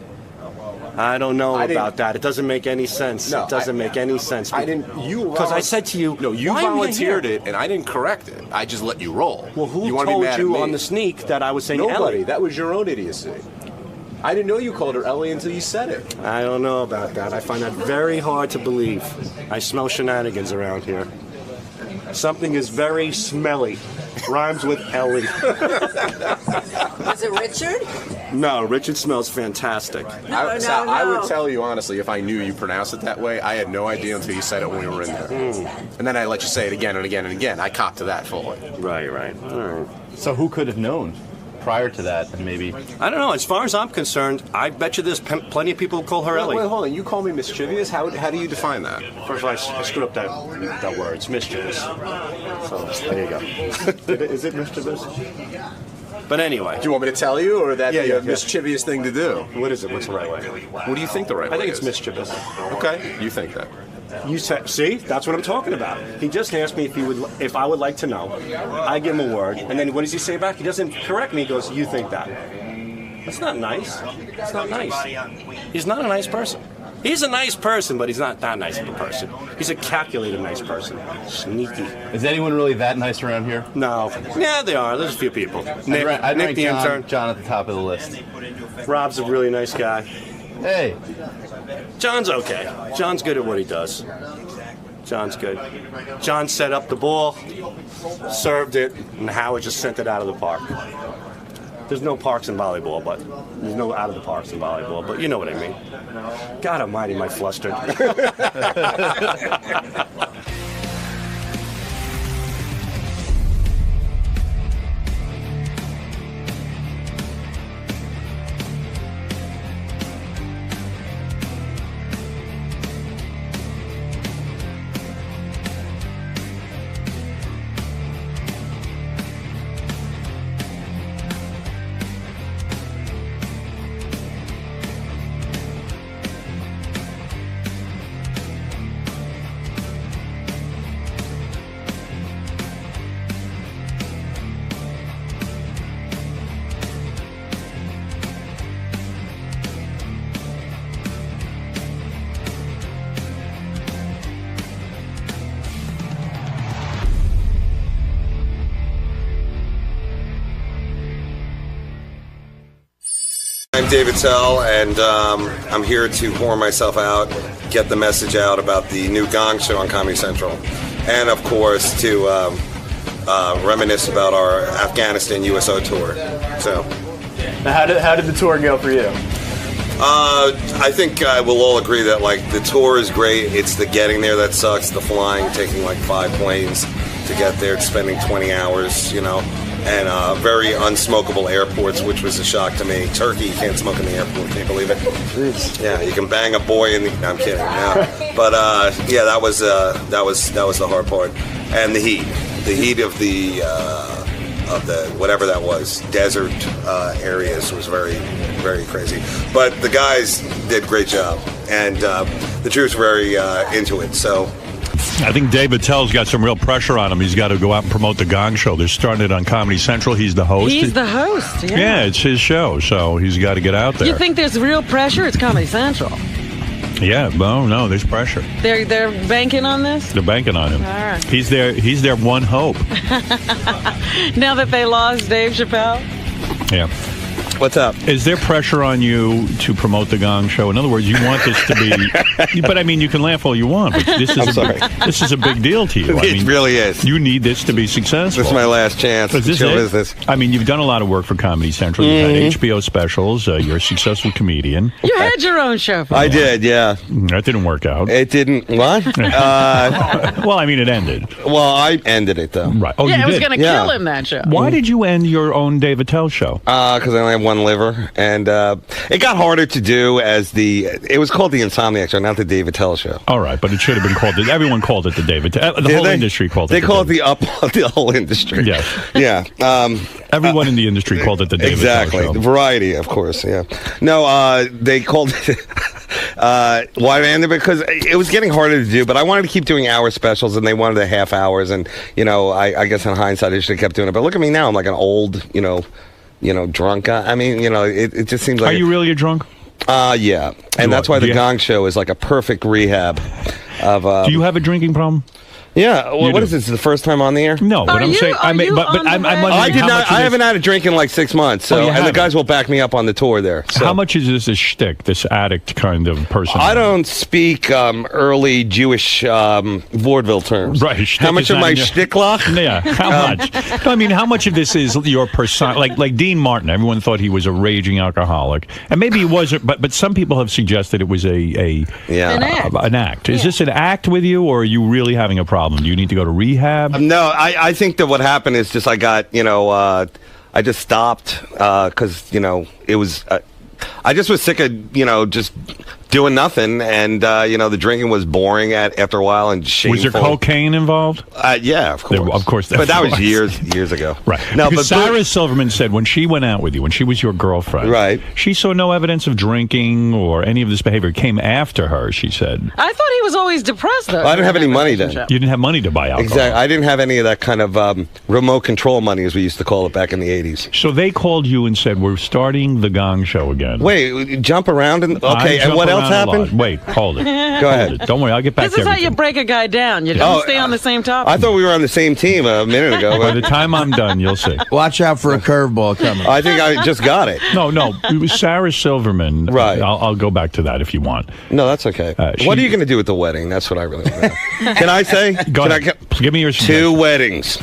I don't know about that. It doesn't make any sense. No, it doesn't make any sense. I didn't. You because I said to you, no, you why volunteered it, and I didn't correct it. I just let you roll. Well, who told you on the sneak that I was saying Nobody. Ellie? That was your own idiocy. I didn't know you called her Ellie until you said it. I don't know about that. I find that very hard to believe. I smell shenanigans around here. Something is very smelly. Rhymes with Ellie. Was it Richard? No, Richard smells fantastic. I would tell you honestly, if I knew you pronounced it that way, I had no idea until you said it when we were in there. And then I let you say it again and again and again. I copped to that fully. Right. All right. So who could have known prior to that? And maybe I don't know. As far as I'm concerned, I bet you there's plenty of people who call her Ellie. Wait, hold on. You call me mischievous? How do you define that? First of all, I screwed up that word. It's mischievous. So there you go. Is it mischievous? But anyway. Do you want me to tell you, or that be a mischievous thing to do? What is it? What's the right way? What do you think the right way is? I think it's mischievous. Okay. You think that. You said, see, that's what I'm talking about. He just asked me if I would like to know. I give him a word, and then what does he say back? He doesn't correct me. He goes, "You think that?" That's not nice. It's not nice. He's not a nice person. He's a nice person, but he's not that nice of a person. He's a calculated nice person. Sneaky. Is anyone really that nice around here? No. Yeah, they are. There's a few people. Nick, I'd the intern. John at the top of the list. Rob's a really nice guy. Hey. John's okay. John's good at what he does. John's good. John set up the ball, served it, and Howard just sent it out of the park. There's no parks in volleyball, but there's no out of the parks in volleyball, but you know what I mean. God almighty, am I flustered. I'm David Tell, and I'm here to whore myself out, get the message out about the new Gong Show on Comedy Central, and of course to reminisce about our Afghanistan USO tour. So, now how did the tour go for you? I think we'll all agree that like the tour is great. It's the getting there that sucks. The flying, taking like 5 planes to get there, spending 20 hours, and very unsmokable airports, which was a shock to me. Turkey, you can't smoke in the airport. Can you believe it? Jeez. Yeah, you can bang a boy in the. No, I'm kidding. No. But yeah, that was the hard part, and the heat of the whatever that was, desert areas was very, very crazy. But the guys did a great job, and the troops were very into it. So. I think Dave Attell's got some real pressure on him. He's got to go out and promote the Gong Show. They're starting it on Comedy Central. He's the host. He's the host, yeah. Yeah, it's his show, so he's got to get out there. You think there's real pressure? It's Comedy Central. Yeah, no, there's pressure. They're banking on this? They're banking on him. All right. He's their one hope. Now that they lost Dave Chappelle? Yeah. What's up? Is there pressure on you to promote the Gong Show? In other words, you want this to be... But, I mean, you can laugh all you want, but this is a big deal to you. It really is. You need this to be successful. This is my last chance. Show business. I mean, you've done a lot of work for Comedy Central. You've had HBO specials. You're a successful comedian. You had your own show. I did, yeah. That didn't work out. It didn't... What? Well, I mean, it ended. Well, I ended it, though. Right. Oh, yeah, you it was did? going to kill him, that show. Why did you end your own Dave Attell show? Because I only have one liver, and it got harder to do as it was called the Insomniac Show, not the Dave Attell Show. All right, but it should have been called. Everyone called it the Dave Attell. The whole industry called it. They called it the whole industry. Yes. Yeah. Everyone in the industry called it the Dave Attell Show. Exactly. Variety, of course. Yeah. No, they called it. Why I ended it? Because it was getting harder to do, but I wanted to keep doing hour specials, and they wanted the half hours, and I guess in hindsight I should have kept doing it. But look at me now; I'm like an old, drunk guy. I mean, it just seems like. Are you really a drunk? Yeah, and that's why the Gong Show is like a perfect rehab of. Do you have a drinking problem? Yeah, well, what is this? The first time on the air? No, but I'm saying, I'm wondering. I did not. I haven't had a drink in like 6 months. So, and the guys will back me up on the tour there. So. How much is this a shtick? This addict kind of person? I don't speak early Jewish vaudeville terms. Right. How much of my shticklach? Yeah. How much? I mean, how much of this is your persona? Like Dean Martin. Everyone thought he was a raging alcoholic, and maybe he wasn't. But some people have suggested it was an act. Is this an act with you, or are you really having a problem? Do you need to go to rehab? No, I think that what happened is just I got, I just stopped because, it was, I just was sick of, just doing nothing, and the drinking was boring after a while and shameful. Was there cocaine involved? Yeah, of course. Of course. But that was years ago. Right. No, but Sarah Silverman said when she went out with you, when she was your girlfriend, right, she saw no evidence of drinking or any of this behavior. It came after her, she said. I thought he was always depressed, though. Well, I didn't have any money then. You didn't have money to buy alcohol. Exactly. I didn't have any of that kind of remote control money, as we used to call it back in the 80s. So they called you and said, we're starting the Gong Show again. Wait, jump around? Okay, and what else happened? Wait. Hold it. Go ahead. Don't worry, I'll get back to This is how you break a guy down. You don't stay on the same topic. I thought we were on the same team a minute ago. By the time I'm done, you'll see. Watch out for a curveball coming. I think I just got it. No. It was Sarah Silverman. Right. I'll go back to that if you want. No, that's okay. What are you going to do at the wedding? That's what I really want to know. Can I say? Go ahead. Give me your suggestion. 2 weddings.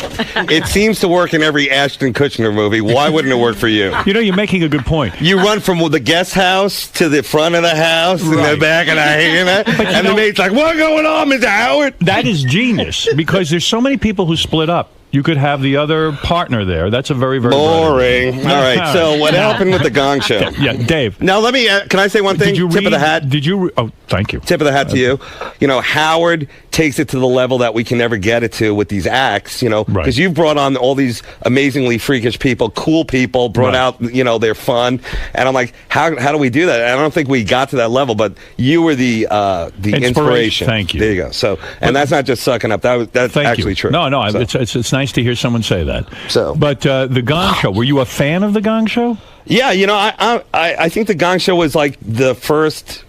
It seems to work in every Ashton Kutcher movie. Why wouldn't it work for you? You're making a good point. You run from the guest house to the front of the house and the back of the house. And the mate's like, what's going on, Mr. Howard? That is genius, because there's so many people who split up. You could have the other partner there. That's a very, very boring. All right. So what happened with the Gong Show? Yeah, Dave. Now let me. Can I say one thing? Tip of the hat. Did you? Oh, thank you. Tip of the hat to you. Howard takes it to the level that we can never get it to with these acts. Because you've brought on all these amazingly freakish people, cool people, brought out. They're fun, and I'm like, how do we do that? I don't think we got to that level, but you were the inspiration. Thank you. There you go. So, and that's not just sucking up. That's actually true. No. So. It's nice to hear someone say that. So, but the Gong Show. Were you a fan of the Gong Show? Yeah, I think the Gong Show was like the first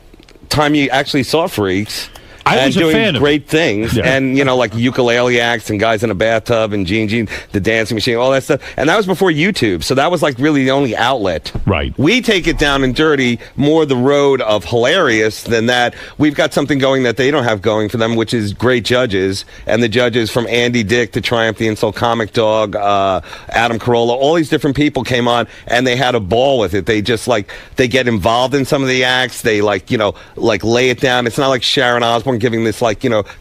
time you actually saw freaks, I was a doing fan of great things, and like ukulele acts and guys in a bathtub and Gene, the dancing machine, all that stuff. And that was before YouTube, so that was like really the only outlet. Right. We take it down and dirty, more the road of hilarious than that. We've got something going that they don't have going for them, which is great judges, and the judges from Andy Dick to Triumph the Insult Comic Dog, Adam Carolla, all these different people came on, and they had a ball with it. They just they get involved in some of the acts. They lay it down. It's not like Sharon Osbourne giving this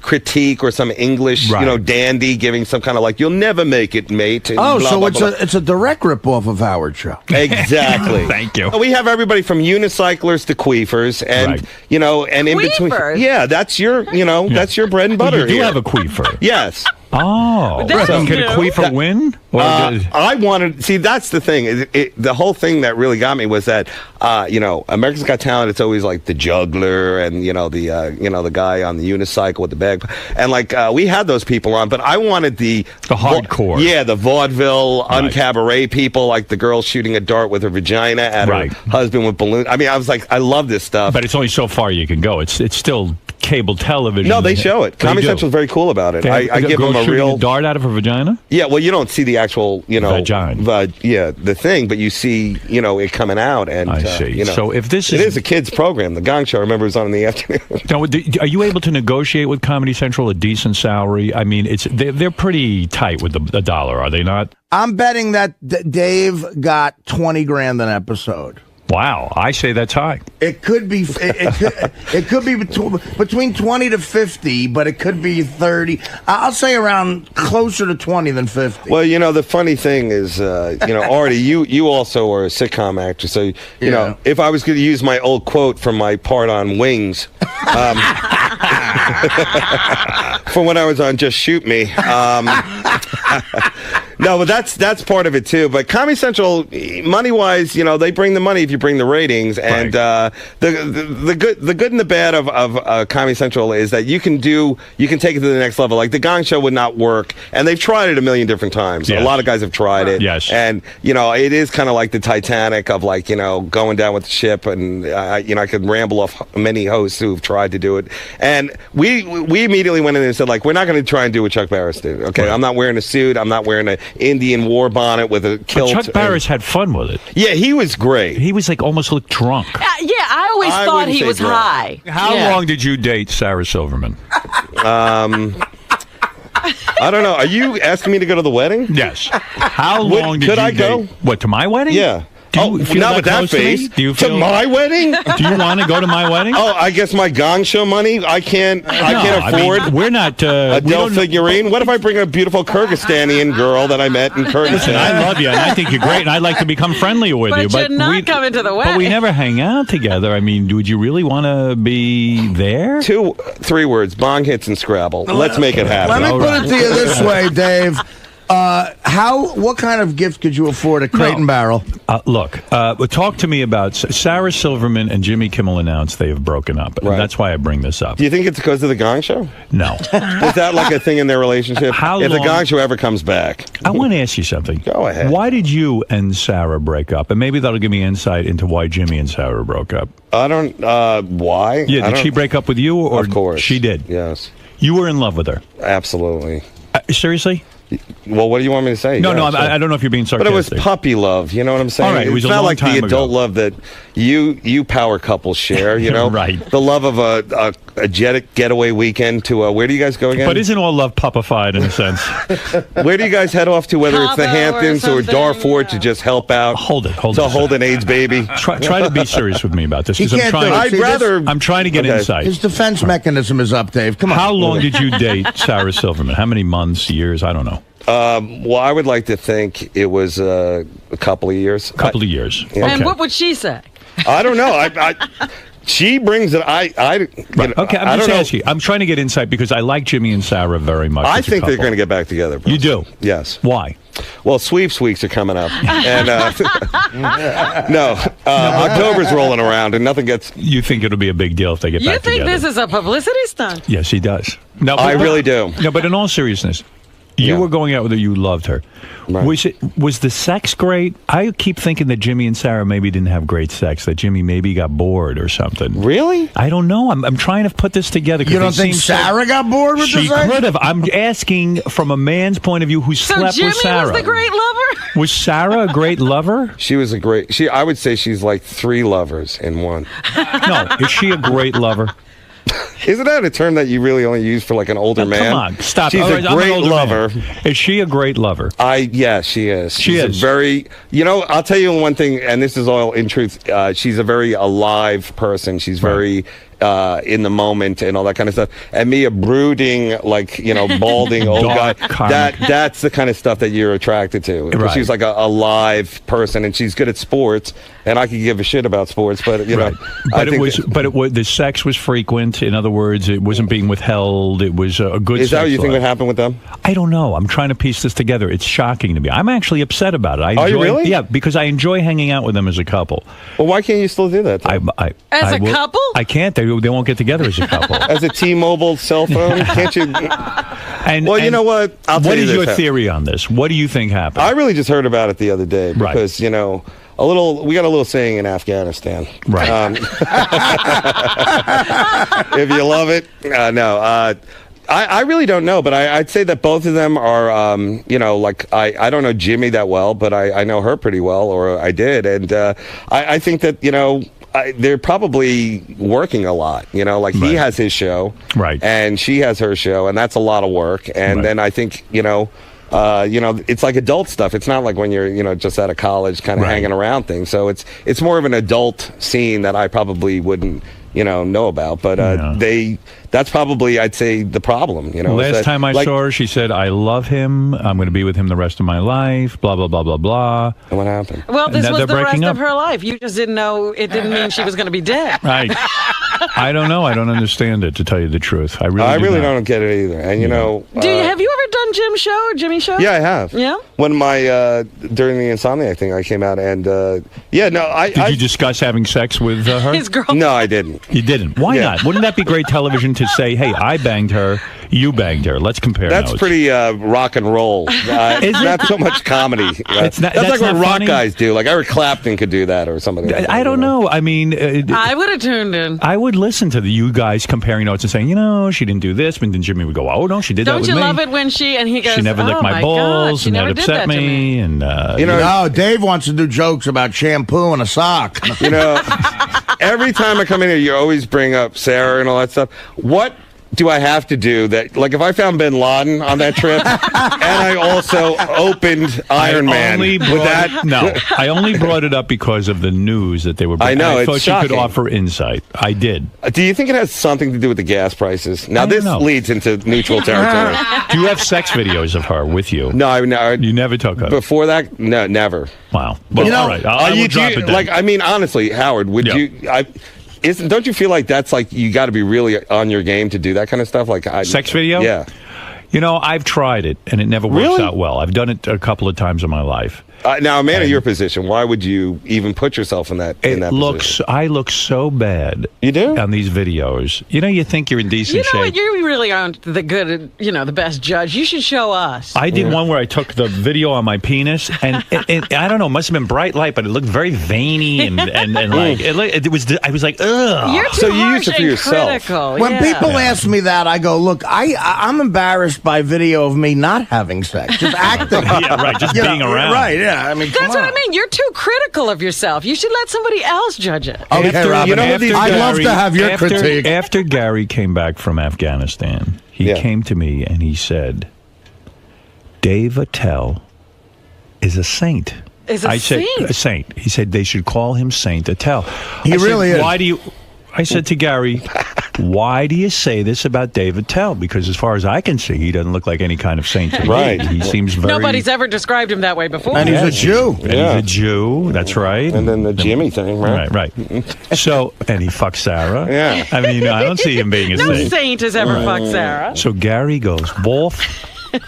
critique or some English dandy giving some kind of you'll never make it, mate. And blah, so blah, it's blah. it's a direct ripoff of Howard's show. Exactly. Thank you. We have everybody from unicyclers to queefers, and and in between. Yeah, that's your that's your bread and butter. You do here. have a queefer. Yes. Oh, so can a queefer win? I wanted. See, that's the thing. The whole thing that really got me was that America's Got Talent. It's always like the juggler and the guy on the unicycle with the bag, and we had those people on, but I wanted the hardcore. The vaudeville uncabaret people, like the girl shooting a dart with her vagina at her husband with balloons. I mean, I was like, I love this stuff. But it's only so far you can go. It's still cable television. No, they show it. Comedy Central's very cool about it. I give them a real dart out of her vagina. Yeah, well, you don't see the actual, vagina. The thing, but you see, it coming out. And I see. So if this it is a kids program, the Gong Show. I remember it was on in the afternoon. Now, are you able to negotiate with Comedy Central a decent salary? I mean, they're pretty tight with the dollar, are they not? I'm betting that Dave got $20,000 an episode. Wow, I say that's high. It could be. It could be between 20 to 50, but it could be 30. I'll say around closer to 20 than 50. Well, the funny thing is, Artie, you also are a sitcom actor, so you know, if I was going to use my old quote from my part on Wings, for when I was on Just Shoot Me. No, but that's part of it too. But Comedy Central, money-wise, they bring the money if you bring the ratings. And the good and the bad of Comedy Central is that you can take it to the next level. Like the Gong Show would not work, and they've tried it a million different times. Yes. A lot of guys have tried it. Yes. And it is kind of like the Titanic of going down with the ship. And I could ramble off many hosts who've tried to do it. And we immediately went in and said we're not going to try and do what Chuck Barris did. Okay, right. I'm not wearing a suit. I'm not wearing an Indian war bonnet with a kilt. But Chuck Barris had fun with it. Yeah, he was great. He was almost looked drunk. I always thought he was high. How long did you date Sarah Silverman? I don't know. Are you asking me to go to the wedding? Yes. How long did could you I date? Go? What, to my wedding? Yeah. Not with that face. To my wedding? Do you want to go to my wedding? Oh, I guess my Gong Show money. I can't afford. I mean, we're not a Del figurine. What if I bring a beautiful Kyrgyzstanian girl that I met in Kyrgyzstan? Listen, I love you, and I think you're great, and I'd like to become friendly with you. But you're not coming to the wedding. But we never hang out together. I mean, would you really want to be there? 3 words: bong hits and Scrabble. Let's make it happen. Let me put it to you this way, Dave. What kind of gift could you afford at Crate and Barrel? Look, talk to me about Sarah Silverman and Jimmy Kimmel announced they have broken up. Right. That's why I bring this up. Do you think it's because of the Gong Show? No. Is that a thing in their relationship? If the Gong Show ever comes back. I want to ask you something. Go ahead. Why did you and Sarah break up? And maybe that'll give me insight into why Jimmy and Sarah broke up. I don't, why? Yeah, did she break up with you? Or of course. She did? Yes. You were in love with her? Absolutely. Seriously? Well, what do you want me to say? No, I don't know if you're being sarcastic. But it was puppy love, you know what I'm saying? All right, it was not like the adult ago. love that you power couples share, you know? Right. The love of a jet getaway weekend to where do you guys go again? But isn't all love puppified in a sense? Where do you guys head off to, whether it's the Hamptons or Darfur to just help out? Hold it. To hold an AIDS baby? Try to be serious with me about this. He can't do it. I'm trying to get insight. His defense mechanism is up, Dave. Come on. How long did you date Sarah Silverman? How many months, years? I don't know. Well, I would like to think it was a couple of years. Couple of years. Yeah. And what would she say? I don't know. She brings it. Okay, I'm just asking. I'm trying to get insight because I like Jimmy and Sarah very much. I think they're going to get back together. You do? Yes. Why? Well, sweeps weeks are coming up, and October's rolling around, and nothing gets. You think it'll be a big deal if they get back together? You think this is a publicity stunt? Yes, he does. No, I really do. No, but in all seriousness, You were going out with her. You loved her. Right. Was the sex great? I keep thinking that Jimmy and Sarah maybe didn't have great sex. That Jimmy maybe got bored or something. Really? I don't know. I'm trying to put this together. You don't think Sarah got bored with She could have. I'm asking from a man's point of view who slept Jimmy with Sarah. was the great lover? Was Sarah a great lover? She was a great. I would say she's like 3 lovers in one. No, is she a great lover? Isn't that a term that you really only use for like an older man? Come on, stop. She's a great lover. Is she a great lover? Yeah, she is. She is. A very, I'll tell you one thing, and this is all in truth. She's a very alive person. She's very in the moment and all that kind of stuff. And me, a brooding, balding old guy, that's the kind of stuff that you're attracted to. Right. She's like a live person, and she's good at sports, and I could give a shit about sports, but, the sex was frequent. In other words, it wasn't being withheld. It was a good sex. Is that what you think would happen with them? I don't know. I'm trying to piece this together. It's shocking to me. I'm actually upset about it. Are you really? Yeah, because I enjoy hanging out with them as a couple. Well, why can't you still do that? As a couple? I can't. They won't get together as a couple. As a T-Mobile cell phone? Can't you? You know what? What is your theory on this? What do you think happened? I really just heard about it the other day because, we got a little saying in Afghanistan. Right. If you love it, no. I really don't know, but I'd say that both of them are, I don't know Jimmy that well, but I know her pretty well, or I did. And I think that, they're probably working a lot, He has his show, right, and she has her show, and that's a lot of work. And then I think, it's like adult stuff. It's not like when you're, just out of college, kind of hanging around things. So it's more of an adult scene that I probably wouldn't, know about. But that's probably, I'd say, the problem. Last time I saw her, she said, "I love him. I'm going to be with him the rest of my life." Blah blah blah blah blah. And what happened? Well, this was the rest of her life. You just didn't know. It didn't mean she was going to be dead. Right. I don't know. I don't understand it, to tell you the truth. I really don't get it either. And have you ever done Jimmy's show? Yeah, I have. Yeah. When during the Insomniac thing, I came out and Did you discuss having sex with her? His girl? No, I didn't. You didn't. Why not? Wouldn't that be great television to say, "Hey, I banged her, you banged her. Let's compare That's notes." Pretty rock and roll. It's not so much comedy. That's like what rock guys do. Like Eric Clapton could do that or something. Like I don't know. I mean, I would have tuned in. I would listen to you guys comparing notes and saying, she didn't do this, but then Jimmy would go, "Oh no, she did that with me." Don't you love it when she goes, "She never licked my balls, and that upset me." And no, Dave wants to do jokes about shampoo and a sock. Every time I come in here, you always bring up Sarah and all that stuff. What do I have to do that? Like, if I found Bin Laden on that trip, and I also opened Iron Man, I only brought it up because of the news that they were. I know. I thought it's you shocking. could offer insight. I did. Do you think it has something to do with the gas prices? Now, this leads into neutral territory. Do you have sex videos of her with you? No, you never took her. Before that, no, never. Wow. Well, all right. I will drop it then. Honestly, Howard, would you? Don't you feel like that's like you got to be really on your game to do that kind of stuff? Like sex video? Yeah. I've tried it and it never works out well. I've done it a couple of times in my life. Now, a man in your position, why would you even put yourself in that position? I look so bad. You do? On these videos. You think you're in decent shape. What? You really aren't the good, the best judge. You should show us. I did one where I took the video on my penis, and I don't know, it must have been bright light, but it looked very veiny and like it was. I was like, ugh. You're too so you use it for yourself. Critical. When people ask me that, I go, look, I'm embarrassed by video of me not having sex, just acting. Yeah, right. Just being around. Right. Yeah. I mean, that's what I mean. You're too critical of yourself. You should let somebody else judge it. Okay, Robin. I'd love to have your critique. After Gary came back from Afghanistan, he came to me and he said, "Dave Attell is a saint." I said, a saint. He said they should call him Saint Attell. He really is. Why do you? I said to Gary, "Why do you say this about Dave Attell? Because as far as I can see, he doesn't look like any kind of saint to me. Right. He seems very... Nobody's ever described him that way before. And he's a Jew. And he's a Jew, that's right. And then the Jimmy thing, right? Right. So, and he fucked Sarah. Yeah. I mean, I don't see him being a saint. No saint has ever fucked Sarah. So Gary goes, Wolf,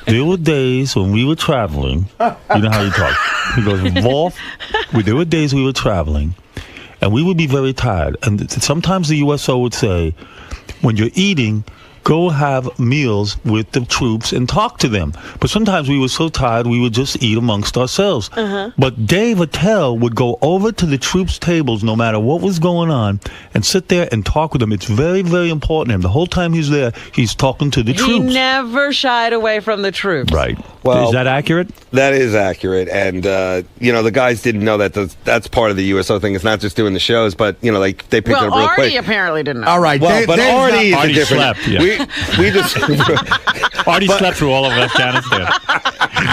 there were days when we were traveling. You know how he talks. He goes, Wolf, there were days we were traveling. And we would be very tired. And sometimes the USO would say, when you're eating, go have meals with the troops and talk to them. But sometimes we were so tired we would just eat amongst ourselves. But Dave Attell would go over to the troops' tables no matter what was going on and sit there and talk with them. It's very, very important to him. The whole time he's there, he's talking to the He troops. never shied away from the troops. Right. Well, is that accurate? That is accurate. And, the guys didn't know that that's part of the USO thing. It's not just doing the shows, but, they picked it up real quick. Artie apparently didn't know. All right. Well, but Artie is different. Slept, yeah. We just... Artie slept through all of Afghanistan.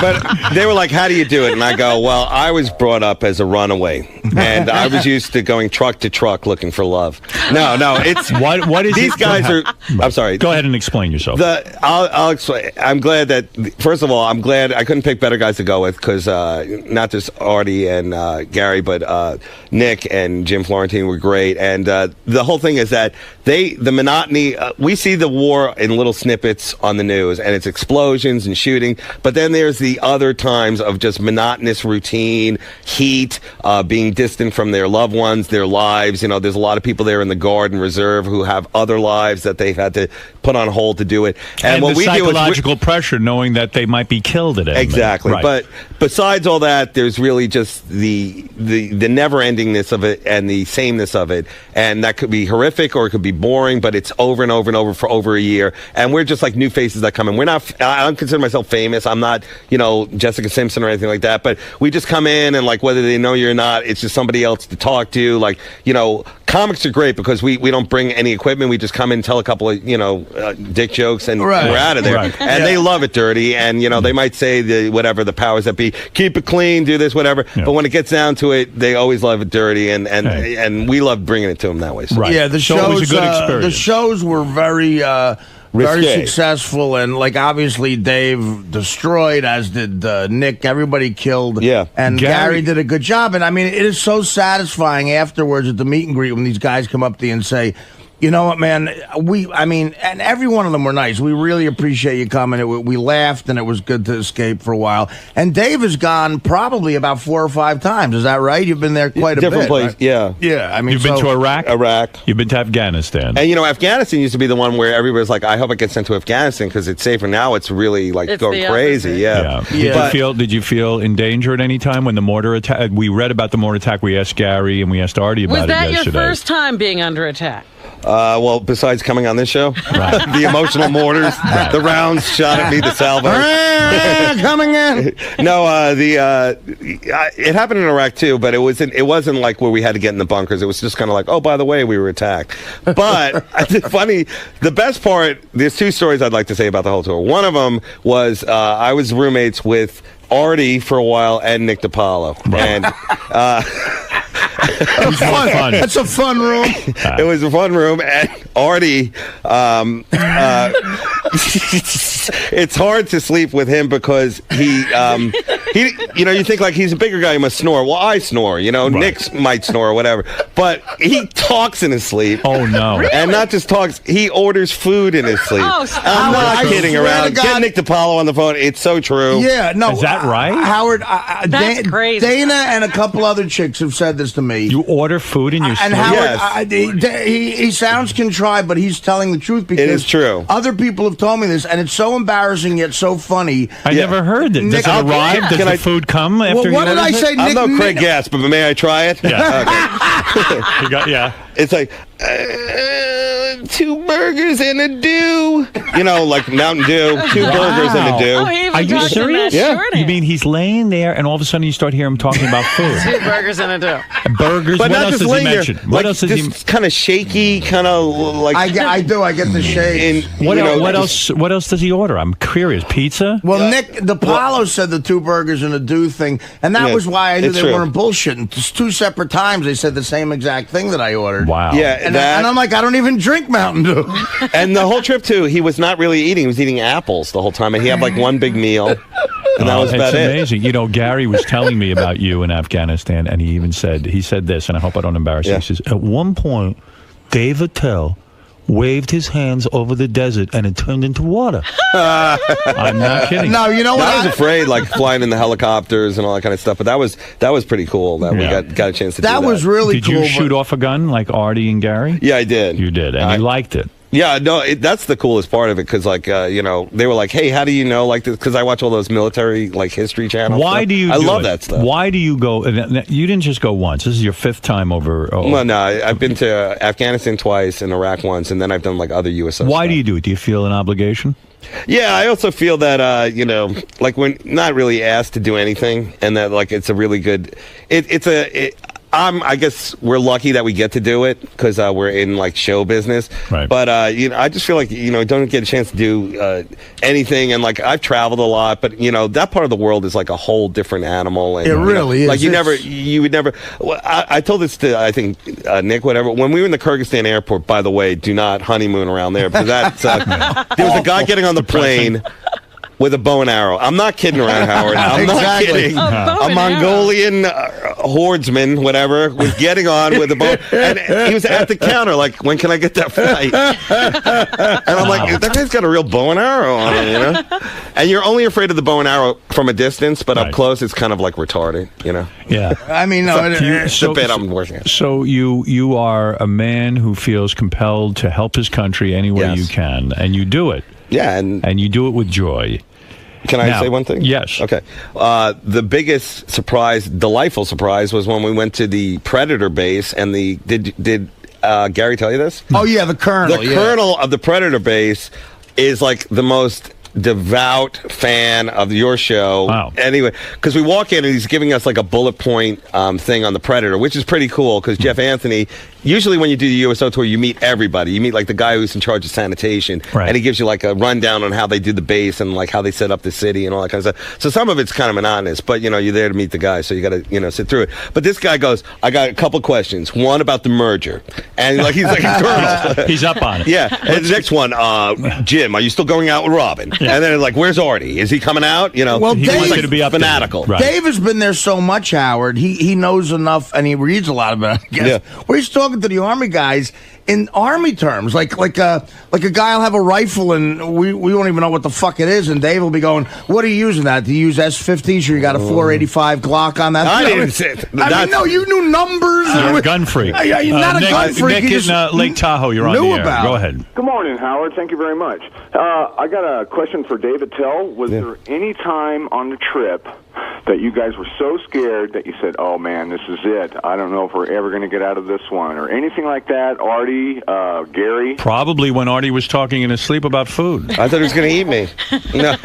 But they were like, how do you do it? And I go, well, I was brought up as a runaway. And I was used to going truck to truck looking for love. No, it's... What is these it? guys are... I'm sorry. Go ahead and explain yourself. I'll explain. I'm glad that... First of all, I'm glad I couldn't pick better guys to go with because not just Artie and Gary, but Nick and Jim Florentine were great. And the whole thing is that the monotony... we see the war in little snippets on the news, and it's explosions and shooting. But then there's the other times of just monotonous routine, heat, being distant from their loved ones, their lives. There's a lot of people there in the Guard and Reserve who have other lives that they've had to put on hold to do it. And what the we psychological pressure, knowing that they might be killed at any minute. Exactly. Right. But besides all that, there's really just the never-endingness of it and the sameness of it. And that could be horrific or it could be boring, but it's over and over and over for over a year. And we're just like new faces that come in. I don't consider myself famous. I'm not, Jessica Simpson or anything like that. But we just come in and like whether they know you or not, it's just somebody else to talk to. Like, comics are great because we don't bring any equipment. We just come in, tell a couple of, dick jokes and we're out of there. Right. And they love it dirty. And, they might say the powers that be, keep it clean, do this, whatever. Yeah. But when it gets down to it, they always love it dirty. And we love bringing it to them that way. So. Right. Yeah, the shows, it was a good experience. The shows were very... very Risque. successful, and obviously Dave destroyed, as did Nick. Everybody killed. Yeah, and Gary did a good job. And I mean, it is so satisfying afterwards at the meet and greet when these guys come up to you and say, "You know what, man? And every one of them were nice. We really appreciate you coming. We laughed, and it was good to escape for a while." And Dave has gone probably about 4 or 5 times. Is that right? You've been there quite a bit. Different place, right? yeah. Yeah, I mean, you've been to Iraq? You've been to Afghanistan. And, Afghanistan used to be the one where everybody's like, I hope I get sent to Afghanistan because it's safer. Now it's really, going crazy. Yeah. Did you feel in danger at any time when the mortar attack? We read about the mortar attack. We asked Gary and we asked Artie about it yesterday. Was that your first time being under attack? Well, besides coming on this show, the emotional mortars, the rounds shot at me, the salvo. Coming in. No, it happened in Iraq too, but it wasn't like where we had to get in the bunkers. It was just kind of like, oh, by the way, we were attacked. But the best part, there's 2 stories I'd like to say about the whole tour. One of them was I was roommates with Artie for a while and Nick DiPaolo. And fun. That's a fun room. It was a fun room, and Artie. It's hard to sleep with him because he, you think like he's a bigger guy, he must snore. Well, I snore. Nick might snore or whatever, but he talks in his sleep. Oh no! Really? And not just talks, he orders food in his sleep. Oh, I'm not kidding around. Get Nick DiPaolo on the phone. It's so true. Yeah, no. Is that right? Howard, that's crazy. Dana and a couple other chicks have said this to me. You order food in your sleep? And Howard, he sounds contrived, but he's telling the truth because it is true. Other people have told me this, and it's so embarrating yet so funny. I never heard it. Does it arrive? Does the food come after you what did I say? I'm no Craig Gass, but may I try it? Yeah. Okay. It's like 2 burgers and a dew. Like Mountain Dew, 2 burgers and a dew. Oh, are you serious? Yeah. You mean he's laying there and all of a sudden you start hearing him talking about food? 2 burgers and a dew. Burgers. But what not else just does he laying mention? there. What else does he? Kind of shaky, kind of like. I do. I get the shakes. What else? What else does he order? I'm curious. Pizza. Well, Nick DiPaolo said the 2 burgers and a dew thing, and that was why I knew they weren't bullshitting. Just 2 separate times they said the same exact thing that I ordered. Wow. Yeah, and I'm like, I don't even drink Mountain Dew. And the whole trip too, he was not really eating. He was eating apples the whole time, and he had like 1 big meal, and that was about it. It's amazing. Gary was telling me about you in Afghanistan, and he said this, and I hope I don't embarrass you. He says, at one point, Dave Attell waved his hands over the desert, and it turned into water. I'm not kidding. No, you know what? I was afraid, like flying in the helicopters and all that kind of stuff, but that was pretty cool that we got a chance to do that. That was really did cool. Did you shoot off a gun like Artie and Gary? Yeah, I did. You did, and you liked it. Yeah, no, that's the coolest part of it because, like, they were like, "Hey, how do you know like this?" Because I watch all those military like history channels. Why do you? I love it? that stuff. Why do you go? You didn't just go once. This is your 5th time over. Well, no, I've been to Afghanistan twice and Iraq once, and then I've done like other USO. Why do you do it? Do you feel an obligation? Yeah, I also feel that like we're not really asked to do anything, and that like it's a really good. I guess we're lucky that we get to do it because we're in like show business. Right. But I just feel like don't get a chance to do anything, and like I've traveled a lot, but that part of the world is like a whole differerent animal. And, it really is. Like you would never. Well, I told this to I think Nick, whatever. When we were in the Kyrgyzstan airport, by the way, do not honeymoon around there because that's there was a guy getting on the plane with a bow and arrow. I'm not kidding around, Howard. I'm not kidding. A Mongolian hordeman, whatever, was getting on with a bow, and he was at the counter like, when can I get that flight? And I'm like, that guy's got a real bow and arrow on him, And you're only afraid of the bow and arrow from a distance, but up close, it's kind of like retarded, Yeah. I mean, no, it's a bit I'm working on. So you are a man who feels compelled to help his country any way you can, and you do it. Yeah, and you do it with joy. Can I say one thing? Yes. Okay. The biggest surprise, delightful surprise, was when we went to the Predator base, and did Gary tell you this? Oh yeah, the colonel. The colonel of the Predator base is like the most devout fan of your show. Wow. Anyway, because we walk in and he's giving us like a bullet point thing on the Predator, which is pretty cool because Jeff Anthony, usually when you do the USO tour, you meet everybody. You meet like the guy who's in charge of sanitation, and he gives you like a rundown on how they do the base and like how they set up the city and all that kind of stuff. So some of it's kind of monotonous, but you're there to meet the guy, so you got to sit through it. But this guy goes, I got a couple questions. One about the merger, and like he's like a colonel. He's up on it. Yeah. And the next one, Jim, are you still going out with Robin? Yeah. And then like, where's Artie? Is he coming out? Well, he wants you to be fanatical. Right. Dave has been there so much, Howard. He knows enough, and he reads a lot about it. I guess. Yeah. Where he's talking to the Army guys in Army terms, like a guy will have a rifle and we won't even know what the fuck it is, and Dave will be going, "What are you using that? Do you use S-15? Sure, you got a 485 Glock on that?" I didn't say it. I mean, no, you knew numbers. You're a gun freak. You're not a gun freak. Nick in Lake Tahoe, you're on the air. Go ahead. Good morning, Howard. Thank you very much. I got a question for David Tell. Was there any time on the trip that you guys were so scared that you said, "Oh man, this is it. I don't know if we're ever going to get out of this one," or anything like that? Artie, Gary? Probably when Artie was talking in his sleep about food. I thought he was going to eat me. No.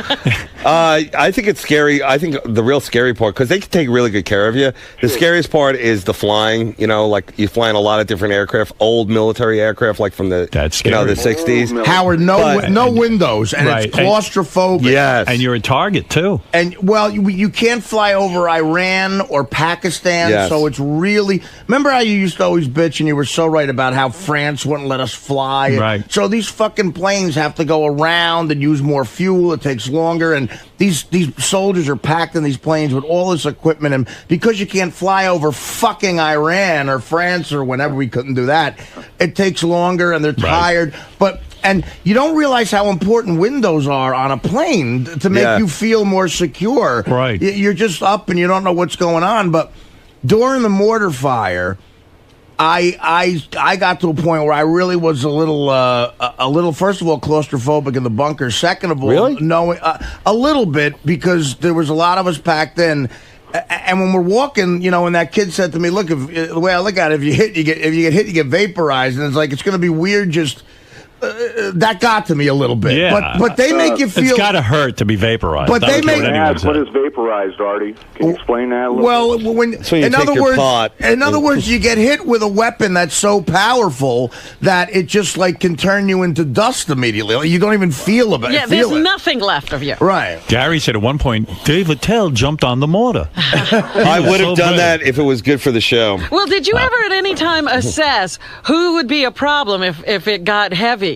I think it's scary. I think the real scary part, because they can take really good care of you. The scariest part is the flying. Like you fly in a lot of different aircraft, old military aircraft, like from the the 60s. Howard, no windows, and it's claustrophobic. Yes, and you're a target too. And well, you can't fly over Iran or Pakistan, so it's really. Remember how you used to always bitch, and you were so right about how France wouldn't let us fly. Right. So these fucking planes have to go around and use more fuel. It takes longer, and these soldiers are packed in these planes with all this equipment, and because you can't fly over fucking Iran or France or whenever we couldn't do that, it takes longer, and they're tired. And you don't realize how important windows are on a plane to make you feel more secure. Right. You're just up and you don't know what's going on. But during the mortar fire, I got to a point where I really was a little first of all claustrophobic in the bunker. Second of all, a little bit, because there was a lot of us packed in. And when we're walking, and that kid said to me, "Look, the way I look at it, if you get hit, you get vaporized," and it's like it's going to be weird just. That got to me a little bit, but they make you feel it's got to hurt to be vaporized. But they make what is vaporized, Artie? Can you explain that a little bit? Well, in other words, you get hit with a weapon that's so powerful that it just like can turn you into dust immediately. You don't even feel it. Yeah, there's nothing left of you. Right. Gary said at one point, David Tell jumped on the mortar. I would have done that if it was good for the show. Well, did you ever at any time assess who would be a problem if it got heavy?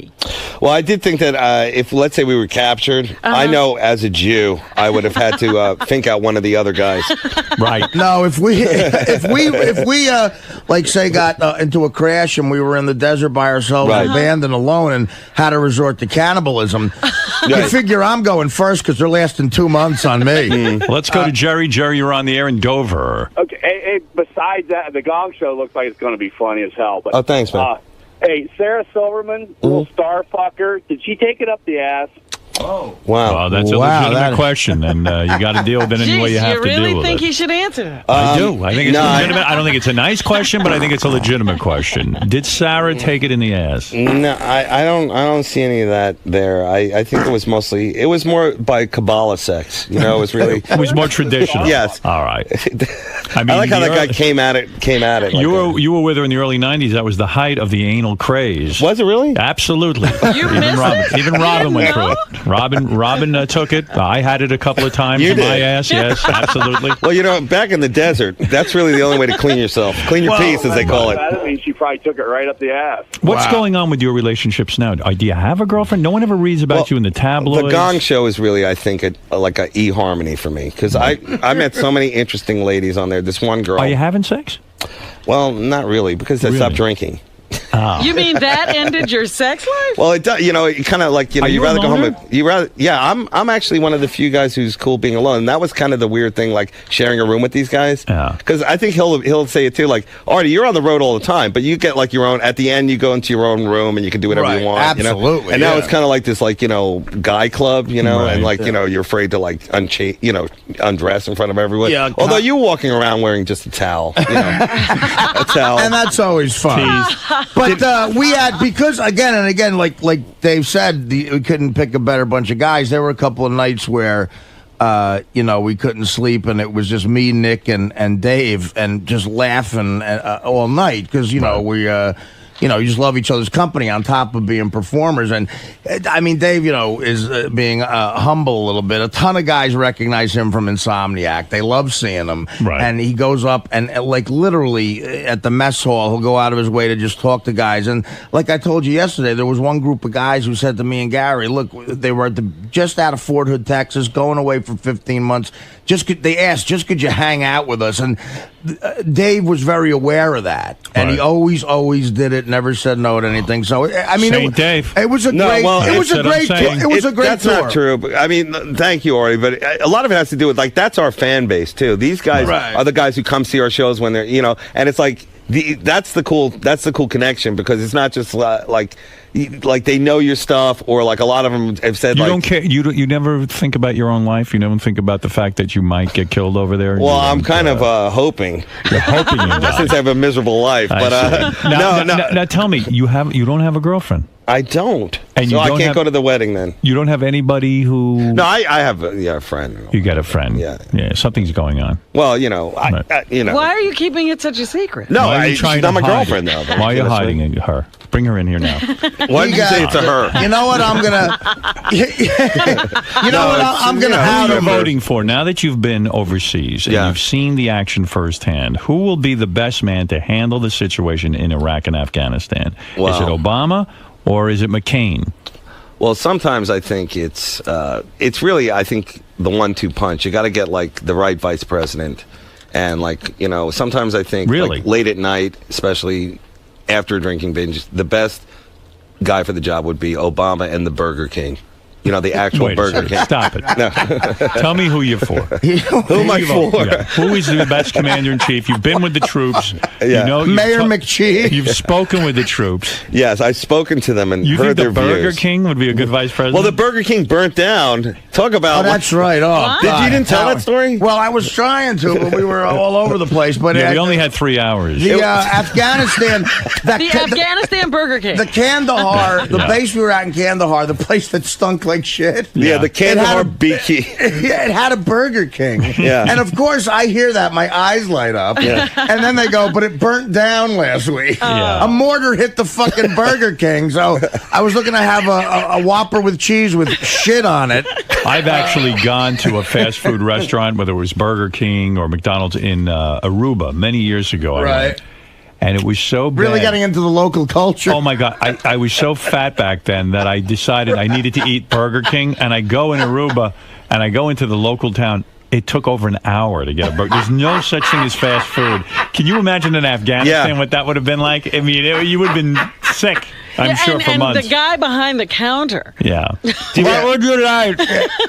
Well, I did think that if, let's say, we were captured, I know as a Jew, I would have had to think out one of the other guys. Right. No, if we like say got into a crash and we were in the desert by ourselves, abandoned, alone, and had to resort to cannibalism, you figure I'm going first because they're lasting 2 months on me. Let's go to Jerry. Jerry, you're on the air in Dover. Okay. Hey, besides that, the Gong Show looks like it's going to be funny as hell. But, thanks, man. Hey, Sarah Silverman, little star fucker, did she take it up the ass? Oh. Wow, that's a legitimate question, and you got to deal with it any way you have to deal with it. You really think he should answer that? I do. I think it's legitimate. I don't think it's a nice question, but I think it's a legitimate question. Did Sarah take it in the ass? No, I don't see any of that there. I think it was more by Kabbalah sex. You know, it was really it was more traditional. Yes. All right. I like how that guy came at it. Like you were with her in the early '90s. That was the height of the anal craze. Was it really? Absolutely. Even Robin went through it. Robin took it. I had it a couple of times in my ass. Yes, absolutely. Well, you know, back in the desert, that's really the only way to clean yourself. Clean your piece, as they call it. That means she probably took it right up the ass. What's going on with your relationships now? Do you have a girlfriend? No one ever reads about you in the tabloids. The Gong Show is really, I think, like a eHarmony for me, because I met so many interesting ladies on there. This one girl. Are you having sex? Well, not really, because I stopped drinking. Oh. You mean that ended your sex life? Well, it does. You know, it kind of like you'd rather go home. Yeah, I'm actually one of the few guys who's cool being alone. And that was kind of the weird thing, like sharing a room with these guys. Yeah. Because I think he'll say it too, like, Artie, you're on the road all the time, but you get like your own. At the end, you go into your own room and you can do whatever you want. Absolutely. You know? And now it's kind of like this, like, you know, guy club. You know, and like you know, you're afraid to like undress in front of everyone. Yeah. Although you're walking around wearing just a towel. You know, a towel, and that's always fun. But we had, because again and again, like Dave said, we couldn't pick a better bunch of guys. There were a couple of nights where we couldn't sleep, and it was just me, Nick, and Dave, and just laughing all night because we you just love each other's company on top of being performers. And I mean, Dave, is being humble a little bit. A ton of guys recognize him from Insomniac. They love seeing him. Right. And he goes up and like literally at the mess hall, he'll go out of his way to just talk to guys. And like I told you yesterday, there was one group of guys who said to me and Gary, look, they were just out of Fort Hood, Texas, going away for 15 months. They asked, could you hang out with us? And Dave was very aware of that, and he always did it. Never said no to anything. So I mean, Dave. It was a great. It was a great. It was a great. That's tour. not true. But, I mean, thank you, Artie. But a lot of it has to do with like that's our fan base too. These guys are the guys who come see our shows when they're and it's like. That's the cool connection, because it's not just like they know your stuff, or like a lot of them have said you don't care. You never think about your own life. You never think about the fact that you might get killed over there. Well, I'm kind of hoping. You're hoping you die. Since I have a miserable life. Now tell me, you don't have a girlfriend? I don't. And so I can't go to the wedding then. You don't have anybody who... No, I have a friend. You got a friend. Yeah, something's going on. Well, Why are you keeping it such a secret? No, she's not my girlfriend, though. Why are you hiding her? Bring her in here now. Why did you say it's a her? You know what I'm going to... I'm going to have... Who are you voting for? Now that you've been overseas and you've seen the action firsthand, who will be the best man to handle the situation in Iraq and Afghanistan? Wow. Is it Obama or is it McCain? Well, sometimes I think it's really, I think, the 1-2 punch. You got to get like the right vice president, and like sometimes I think like, late at night, especially after a drinking binge, the best guy for the job would be Obama and the Burger King. The actual Burger King. Stop it. No. Tell me who you're for. Who am I for? Yeah. Who is the best commander-in-chief? You've been with the troops. Yeah. Mayor McChee. You've spoken with the troops. Yes, I've spoken to them and heard their views. You think the Burger King would be a good vice president? Well, the Burger King burnt down. Talk about... Oh, that's right. Oh, you didn't tell that story? Well, I was trying to, but we were all over the place. But we only had 3 hours. The Afghanistan... The Afghanistan Burger King. The Kandahar, the base we were at in Kandahar, the place that stunk like shit. Yeah, the Kandahar Beaky. Yeah, it had a Burger King. Yeah. And of course, I hear that, my eyes light up. Yeah. And then they go, but it burnt down last week. Yeah. A mortar hit the fucking Burger King. So I was looking to have a Whopper with cheese with shit on it. I've actually gone to a fast food restaurant, whether it was Burger King or McDonald's in Aruba many years ago. Right. And it was so bad. Really getting into the local culture. Oh, my God. I was so fat back then that I decided I needed to eat Burger King. And I go in Aruba, and I go into the local town. It took over an hour to get a burger. There's no such thing as fast food. Can you imagine in Afghanistan what that would have been like? I mean, you would have been sick. I'm sure for and months. the guy behind the counter. Yeah. What would you like?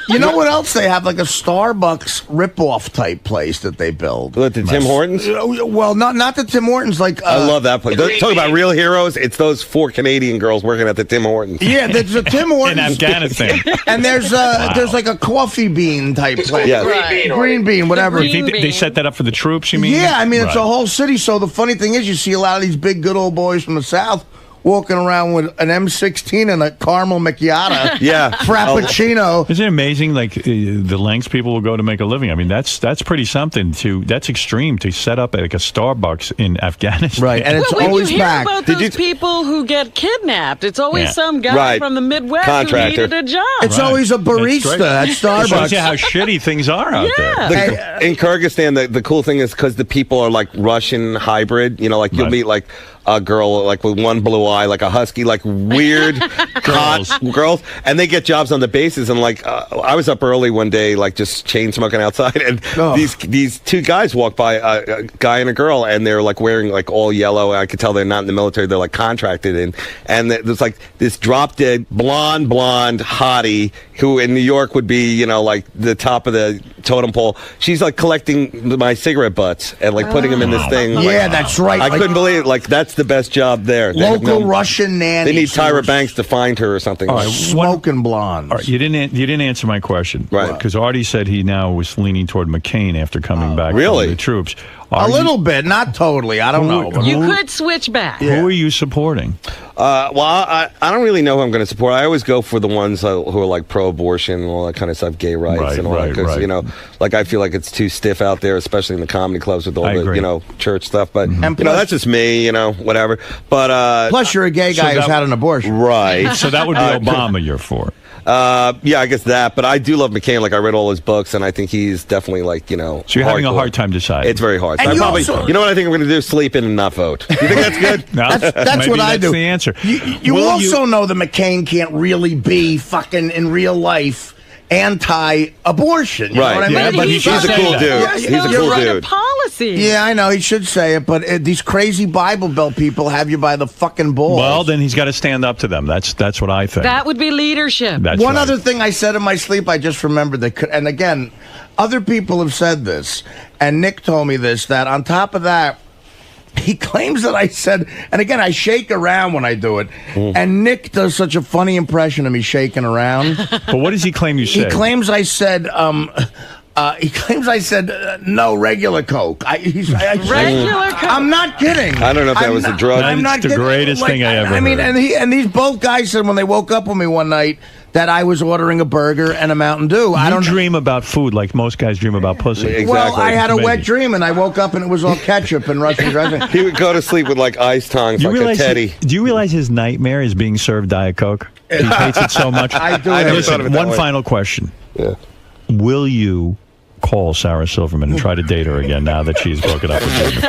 You know what else they have? Like a Starbucks ripoff type place that they build. What, the Tim Hortons? Well, not the Tim Hortons. Like I love that place. Talk about real heroes. It's those 4 Canadian girls working at the Tim Hortons. Yeah, there's a Tim Hortons in Afghanistan. And there's like a coffee bean type place. Yeah. Green bean, whatever. You think they set that up for the troops, you mean? Yeah, I mean, it's Right. a whole city. So the funny thing is, you see a lot of these big, good old boys from the South walking around with an M16 and a caramel macchiato. Yeah. Frappuccino. Isn't it amazing, like, the lengths people will go to make a living? I mean, that's pretty something. That's extreme to set up like a Starbucks in Afghanistan. Right, and it's Well, when always you hear packed. about those people who get kidnapped, it's always Yeah. some guy Right. from the Midwest Contractor. who needed a job. It's always a barista at It shows Starbucks. you how shitty things are out Yeah. there. In Kyrgyzstan, the cool thing is because the people are like Russian hybrid. You know, like you'll Right. meet like a girl like with one blue eye, like a husky, like weird hot girls, and they get jobs on the bases. And like I was up early one day, like just chain smoking outside, and these 2 guys walked by, a guy and a girl, and they're like wearing like all yellow. I could tell they're not in the military; they're like contracted in. And there's like this drop dead blonde hottie who in New York would be, you know, like the top of the totem pole. She's like collecting my cigarette butts and like putting them in this thing. Yeah, Like, that's right. I Like- couldn't believe it. Like that's the best job there. They have Local Russian nannies. They need Tyra Banks to find her or something. All right, Smoking blondes. All right, you didn't answer my question, Right. Because Artie said he now was leaning toward McCain after coming back really? from the troops. A little bit, not totally. I don't know. You could switch back. Who are you supporting? Well, I don't really know who I'm going to support. I always go for the ones who are like pro-abortion and all that kind of stuff, gay rights Right, and all that. Because you know, like I feel like it's too stiff out there, especially in the comedy clubs with all I the agree. you know church stuff. But And you know, plus- that's just me. You know, whatever. But Plus, you're a gay guy who's that- had an abortion. right. So that would be Obama you're for. Yeah, I guess that. But I do love McCain. Like I read all his books, and I think he's definitely like you know. So you're having a hardcore. hard time deciding. It's very hard. So And I you probably, also- you know what I think I'm going to do? Sleep in and not vote. You think that's good? No, That's maybe what I that's do. the answer. You Will also know that McCain can't really be fucking in real life anti-abortion. You Right. know what I Yeah, mean? but he He's a should cool say dude. that. He's a You're cool right, dude. a policy. Yeah, I know he should say it, but these crazy Bible Belt people have you by the fucking balls. Well, then he's got to stand up to them. That's what I think. That would be leadership. That's One right. other thing I said in my sleep, I just remembered that, and again, other people have said this, and Nick told me this, that on top of that, he claims that I said, and again, I shake around when I do it, and Nick does such a funny impression of me shaking around. But what does he claim you He said? claims I said, no regular Coke. Regular Coke. I'm not kidding. I don't know if that was a drug. I'm not That's the kidding. greatest thing I ever I mean, heard. and these both guys said when they woke up with me one night that I was ordering a burger and a Mountain Dew. I You don't dream about food like most guys dream about pussy. Exactly. Well, I had a Maybe. wet dream and I woke up and it was all ketchup and Russian dressing. He would go to sleep with like ice tongues, Do you like a realize? teddy. Do you realize his nightmare is being served Diet Coke? He hates it so much. I do. I never Listen, thought of it that one way. final question: Yeah. Will you call Sarah Silverman and try to date her again now that she's broken up with you?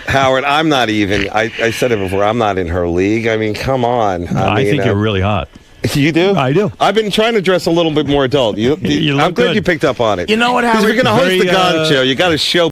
Howard, I'm not even. I said it before. I'm not in her league. I mean, come on. I mean, think you're really hot. You do? I do. I've been trying to dress a little bit more adult. You look I'm glad good. you picked up on it. You know what, Because if Howard? you're going to host Very, the God show, you got to show